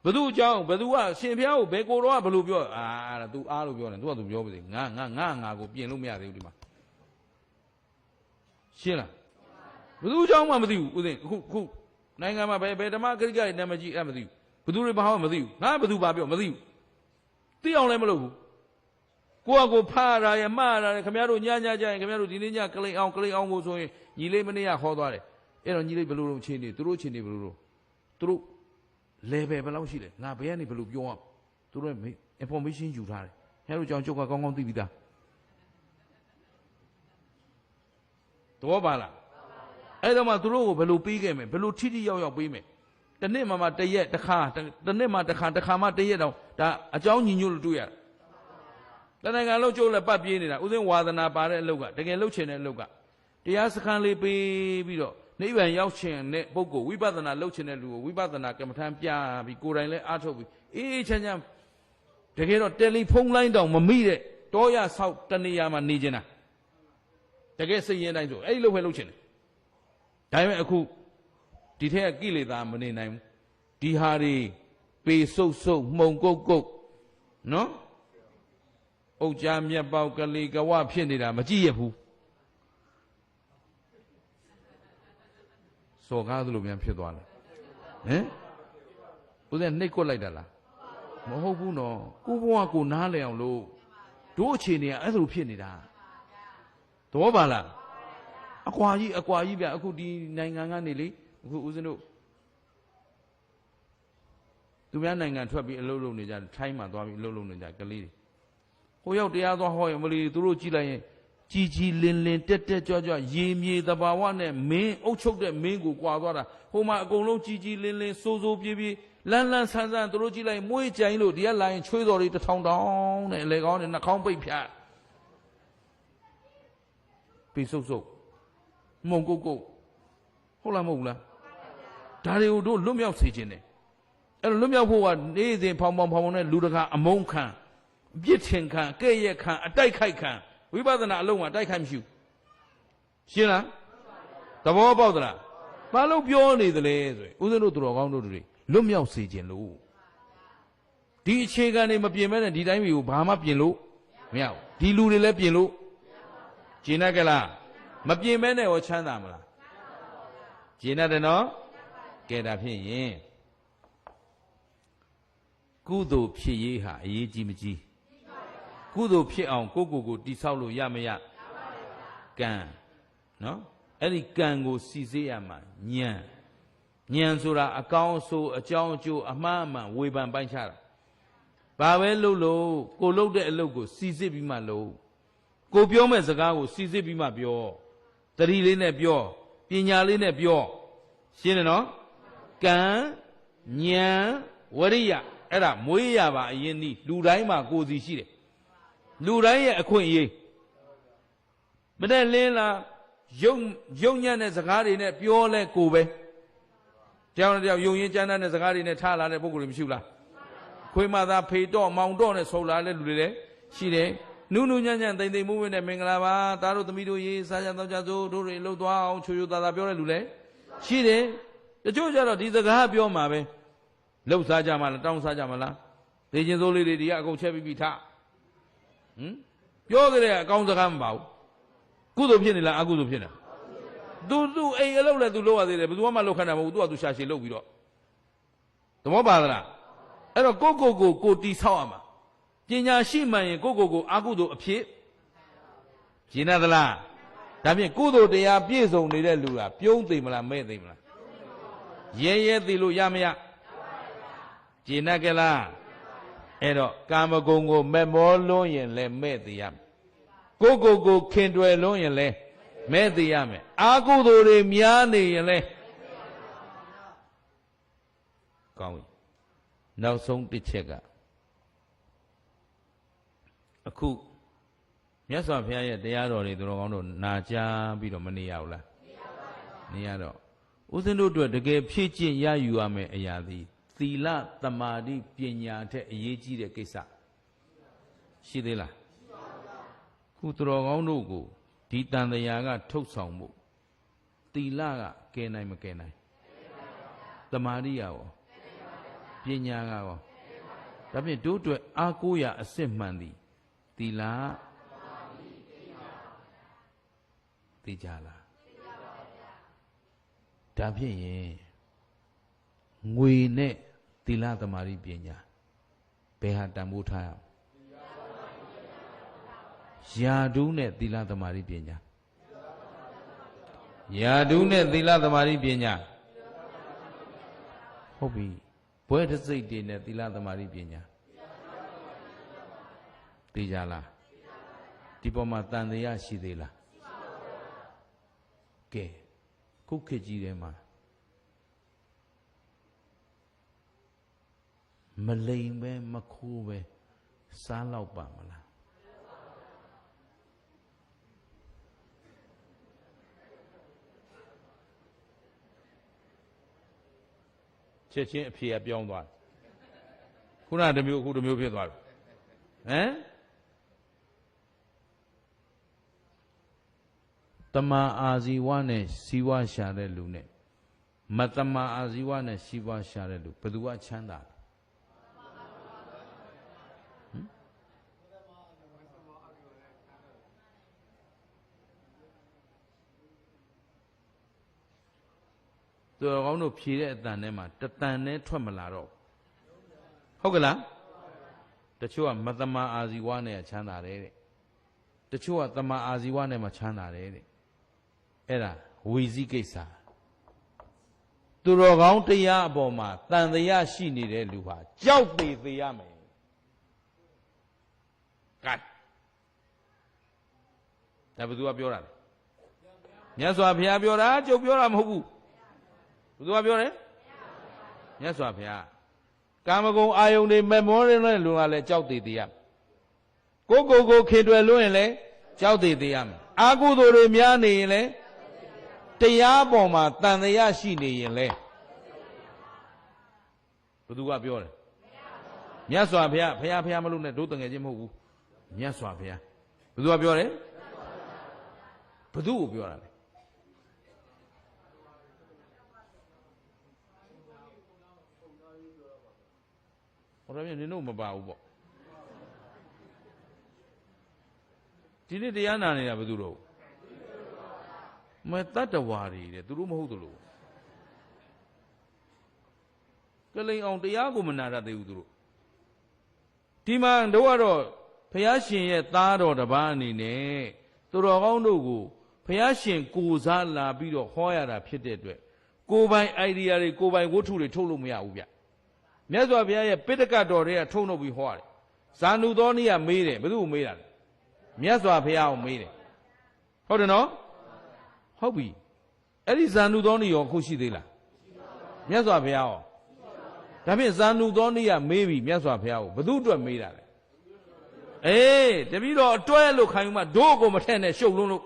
ဘသူအကြောင်းဘသူကရှင်ဖျားကိုဘယ်ကိုတော့ဘယ်လိုပြောဒါ तू အားလို့ပြောတယ် तू က तू ပြောပါစေငါကိုပြင်လို့မရသေးဘူးဒီမှာရှင်းလားဘသူအကြောင်းမှမသိဘူးဥစဉ်ခုနိုင်ငံမှာဘယ်ဓမ္မဂရိကတွေနာမည်ကြီးမသိဘူးဘသူတွေဘာမှမသိဘူးငါဘသူဘာပြောမသိဘူးသိအောင်လည်းမလုပ်ဘူးကိုဖားရရမှားရခင်ဗျားတို့ညကြရင်ခင်ဗျားတို့ဒီနေ့ညကလိန်အောင်ကိုဆိုရင်ညီလေးမနေ့ကဟောသွားတယ်အဲ့တော့ညီလေးဘယ်လိုလုပ်ချင်းနေသူတို့ချင်းနေဘယ်လိုလုပ်သူတို့level ဘယ်လောက်ရှိလဲငါဘယ်ကနေဘယ်လိုပြောရသူတို့ information ယူထားတယ်ခင်ဗျားတို့ကြောင့်ကျုပ်ကကောင်းကောင်းသိပြီးသားတော့ပါလားအဲ့တော့မှသူတို့ကိုဘယ်လိုပေးခဲ့မယ်ဘယ်လိုထိထိရောက်ပေးမယ်တနေ့မှတရက်တစ်ခါတနေ့မှတစ်ခါမှတရက်တော့ဒါအကြောင်းညီညွတ်လို့တွေ့ရတနိုင်ငံလုံးကျိုးလည်းပတ်ပြေးနေတာဥစဉ်ဝါသနာပါတဲ့အလုပ်ကတကယ်လုပ်ချင်တဲ့အလုပ်ကတရားစခန်းလေးပေးပြီးတော့နိဗ္ဗာန်ရောက်ချင်တဲ့ပုဂ္ဂိုလ်ဝိပဿနာလုပ်ချင်တဲ့လူကိုဝိပဿနာကမ္မထမ်းပြပြီးကိုယ်တိုင်လည်းအားထုတ်ပြီးအေးချမ်းတကယ်တော့တယ်လီဖုန်းလိုင်းတောင်မမိတဲ့တောရဆောက်တနေရာမှာနေချင်တာတကယ်စိတ်ရင်းတိုင်းဆိုအဲ့ဒီလုပ်ပဲလုပ်ချင်တယ်ဒါပေမဲ့အခုဒီထက်ကကိလေသာမနေနိုင်ဘူးဒီဟာတွေပေဆုပ်မှုံကုတ်နော်အုတ်ကြားမြက်ပေါက်ကလေးကဝဖြစ်နေတာမကြည့်ရဘူးစော်ကားသလိုများဖြစ်သွားတယ်ဟင်ဦးဇင်းနှိတ်ကွက်လိုက်တာလားမဟုတ်ဘူးနော်ကိုဘဝကိုနားလည်အောင်လို့တို့အခြေအနေကအဲ့လိုဖြစ်နေတာသဘောပါလားအကွာကြီးဗျအခုဒီနိုင်ငံကနေလေအခုဦးဇင်းတို့သူများနိုင်ငံထွက်ပြီးအလုပ်လုပ်နေကြထိုင်းမှာသွားပြီးအလုပ်လုပ်နေကြကလေးတွေဟိုရောက်တရားသွားဟောရင်မလီသူတို့ကြည့်လိုက်ရင်ကြီးလင်းတက်ကြွရေမြေသဘာဝနဲ့မင်းအုပ်ချုပ်တဲ့မင်းကိုကွာသွားတာဟိုမှာအကုန်လုံးကြီးလင်းစိုးပြေးလန်းဆန်းသူတို့ကြည့်လိုက်မွေးကြိုင်လို့ဒီကလာရင်ချွေးတော်တွေတစ်ထောင်တောင်းနဲ့အလေကောင်းနဲ့နှာခေါင်းပိတ်ဖြတ်ပြီးဆုပ်မှုံကုတ်ဟုတ်လားမဟုတ်လားဒါတွေကိုတို့လွတ်မြောက်စေခြင်းတယ်အဲ့လိုလွတ်မြောက်ဖို့ကနေ့စဉ်ဖောင်နဲ့လူတကာအမုန်းခံပြစ်ထင်ခံကဲ့ရဲ့ခံအတိုက်ခိုက်ခံဝိပဿနာအလုံးမှာတိုက်ခိုက်မရှိဘူးရှင်းလားသဘောပေါက်သလားဘာလို့ပြောနေသလဲဆိုရင်ဦးဇင်းတို့သူတော်ကောင်းတို့တွေလွတ်မြောက်စေခြင်းလို့ဒီအခြေခံတွေမပြင်မဲနဲ့ဒီတိုင်းမျိုးဘာမှပြင်လို့မရဘူးဒီလူတွေလည်းပြင်လို့ကျင်တတ်ကြလားမပြင်မဲနဲ့ရောချမ်းသာမလားကျင်တတ်တယ်နော်ကဲဒါဖြစ်ရင်ကုသိုလ်ဖြစ်ရေးဟာအရေးကြီးမကြီးကုသိုလ်ဖြစ်အောင်ကိုတိဆောက်လို့ရမရကံနော်အဲ့ဒီကံကိုစီစေးရမှာဉာဏ်ဆိုတာအကောင်းဆိုအကြောင်းအကျိုးအမှားအမှန်ဝေဖန်ပိုင်းခြားတာဘာပဲလုပ်လို့ကိုလုပ်တဲ့အလုပ်ကိုစီစစ်ပြီးမှလုပ်ကိုပြောမဲ့စကားကိုစီစစ်ပြီးမှပြောတတိလေးနဲ့ပြောပညာလေးနဲ့ပြောရှင်းတယ်နော်ကံဉာဏ်ဝရိယအဲ့ဒါမွေးရပါအရင်ဒီလူတိုင်းမှာကိုယ်စီရှိတယ်လူတိုင်းရဲ့အခွင့်အရေးမတဲ့လင်းလားယုံညံ့တဲ့စကားတွေနဲ့ပြောလဲကိုပဲတယောက်နဲ့တယောက်ယုံရင်ကြမ်းတဲ့စကားတွေနဲ့ထားလာတဲ့ပုဂ္ဂိုလ်တွေမရှိဘူးလားခွေးမသားဖေတော့မောင်တော့နဲ့ဆုံလာတဲ့လူတွေလည်းရှိတယ်နုညံ့တိမ်မွေးနဲ့မင်္ဂလာပါသားတို့သမီးတို့ရေးစားကြတော့ကြစို့တို့တွေလှုပ်သွားအောင်ချိုသားပြောတဲ့လူလည်းရှိတယ်တချို့ကျတော့ဒီစကားပြောမှာပဲလှုပ်စားကြမှာလားတောင်းစားကြမှာလားဒေချင်းစိုးလေးတွေဒီကအကုန်ချက်ပြီးထားပြောကြတဲ့အကောင်းစကားမပါဘူးကုသိုလ်ဖြစ်နေလားအကုသိုလ်ဖြစ်နေသူအိမ်အလုပ်လည်းသူလုပ်ရသေးတယ်ဘယ်သူမှလုပ်ခန့်တာမဟုတ်ဘူးသူကသူရှာရှည်လုပ်ပြီးတော့သဘောပါသလားအဲ့တော့ကိုတီဆောက်ရမှာပညာရှိမှန်ရင်ကိုအကုသိုလ်အဖြစ်ရှင်းသလားဒါဖြင့်ကုသိုလ်တရားပြည့်စုံနေတဲ့လူကပြုံးသိမလားမဲ့သိမလားရဲသိလို့ရမရရှင်းကြလားအဲ့တော့ကာမဂုဏ်ကိုမဲ့မောလွန်းရင်လည်းမဲ့သိရမယ်ကိုခင်တွယ်လွန်းရင်လည်းမဲ့သိရမယ်အာကုသိုလ်တွေများနေရင်လည်းကောင်းပြီနောက်ဆုံးတစ်ချက်ကအခု မြတ်စွာဘုရားရဲ့တရားတော်တွေသူတော်ကောင်းတို့နာကြားပြီးတော့မနေရဘူးလားနေရတော့ဦးဇင်းတို့အတွက်တကယ်ဖြည့်ကျင့်ရယူရမယ်အရာသည်သီလသမာဓိပညာထက်အရေးကြီးတဲ့ကိစ္စရှိသေးလားခုသူတော်ကောင်းတို့ကိုဒီတန်တရားကထုတ်ဆောင်မှုသီလကကဲနိုင်မကဲနိုင်သမာဓိရောပညာကရောဒါဖြင့်တို့အတွက်အားကိုးရအစစ်မှန်သည်သီလသိကြလားဒါဖြင့်ရင်ငွေနဲ့သီလသမာဓိပညာဘယ်ဟာတန်ဖိုးထားရယာဓုနဲ့သီလသမာဓိပညာယာဓုနဲ့သီလသမာဓိပညာဟုတ်ပြီဘွဲတစိတ်တွေနဲ့သီလသမာဓိပညာသိကြလားဒီပေါ်မှာတန်တရားရှိသေးလားကဲခုခေတ်ကြီးထဲမှာမလိမ်ပဲမခိုးပဲစားလောက်ပါမလားချက်ချင်းအဖြေကပြောင်းသွားတယ်ခုနတစ်မျိုးအခုတစ်မျိုးဖြစ်သွားပြီဟမ်တမာအာဇီဝနဲ့စီဝါရှာတဲ့လူနဲ့မတမာအာဇီဝနဲ့စီဝါရှာတဲ့လူဘယ်သူကချမ်းသာသူတော်ကောင်းတို့ဖြေတဲ့အတန်ထဲမှာတတန်နဲ့ထွက်မလာတော့ဟုတ်ကလားတချို့ကမတမာအာဇီဝနဲ့ချမ်းသာတယ်တဲ့တချို့ကတမာအာဇီဝနဲ့မချမ်းသာတယ်တဲ့အဲ့ဒါဝီစီကိစ္စသူတော်ကောင်းတရားအပေါ်မှာတန်တရားရှိနေတဲ့လူဟာကြောက်သေးသေးရမယ်ကဲဒါဘယ်သူကပြောတာလဲမြတ်စွာဘုရားပြောတာကျုပ်ပြောတာမဟုတ်ဘူးဘယ်သူကပြောတယ်မြတ်စွာဘုရားကာမဂုဏ်အာယုန်တွေမမောတဲ့လူကလည်းကြောက်သေးသေးရကိုခင်တွယ်လို့ရင်လည်းကြောက်သေးသေးရမယ်အာကုသိုလ်တွေများနေရင်လည်းတရားပေါ်မှာတန်တရားရှိနေရင်လည်းဘယ်သူကပြောတယ်မြတ်စွာဘုရားဘုရားမလို့နဲ့တို့တငယ်ချင်းမဟုတ်ဘူးမြတ်စွာဘုရားဘယ်သူကပြောတယ်ဘယ်သူကိုပြောတာလဲဟောတယ်နင်တို့မပါဘူးပေါ့ဒီနေ့တရားနာနေတာဘယ်သူတော့မတတ္တဝါတွေတဲ့သူတို့မဟုတ်သလိုကလိန်အောင်တရားကိုမနာရသေးဘူးသူတို့ဒီမှာတို့ကတော့ဘုရားရှင်ရဲ့သားတော်တစ်ပါးအနေနဲ့သူတော်ကောင်းတို့ကိုဘုရားရှင်ကိုစားလာပြီးတော့ဟောရတာဖြစ်တဲ့အတွက်ကိုယ်ပိုင် idea တွေကိုယ်ပိုင်ဝတ္ထုတွေထုတ်လို့မရဘူးဗျမြတ်စွာဘုရားရဲ့ပိဋကတ်တော်တွေကထုတ်လုပ်ပြီးဟောရတယ်ဇာနုသောနည်းကမေးတယ်ဘယ်သူကိုမေးတာလဲမြတ်စွာဘုရားကိုမေးတယ်ဟုတ်တယ်နော်ဟုတ်ပြီအဲ့ဒီဇာနုသောနည်းရောခုရှိသေးလားမြတ်စွာဘုရားရောဒါဖြင့်ဇာနုသောနည်းကမေးပြီမြတ်စွာဘုရားကိုဘယ်သူအတွက်မေးတာလဲအေးတပည့်တော်အတွဲလို့ခံယူမှတို့ကိုမထက်နဲ့ရှုပ်လုံးလို့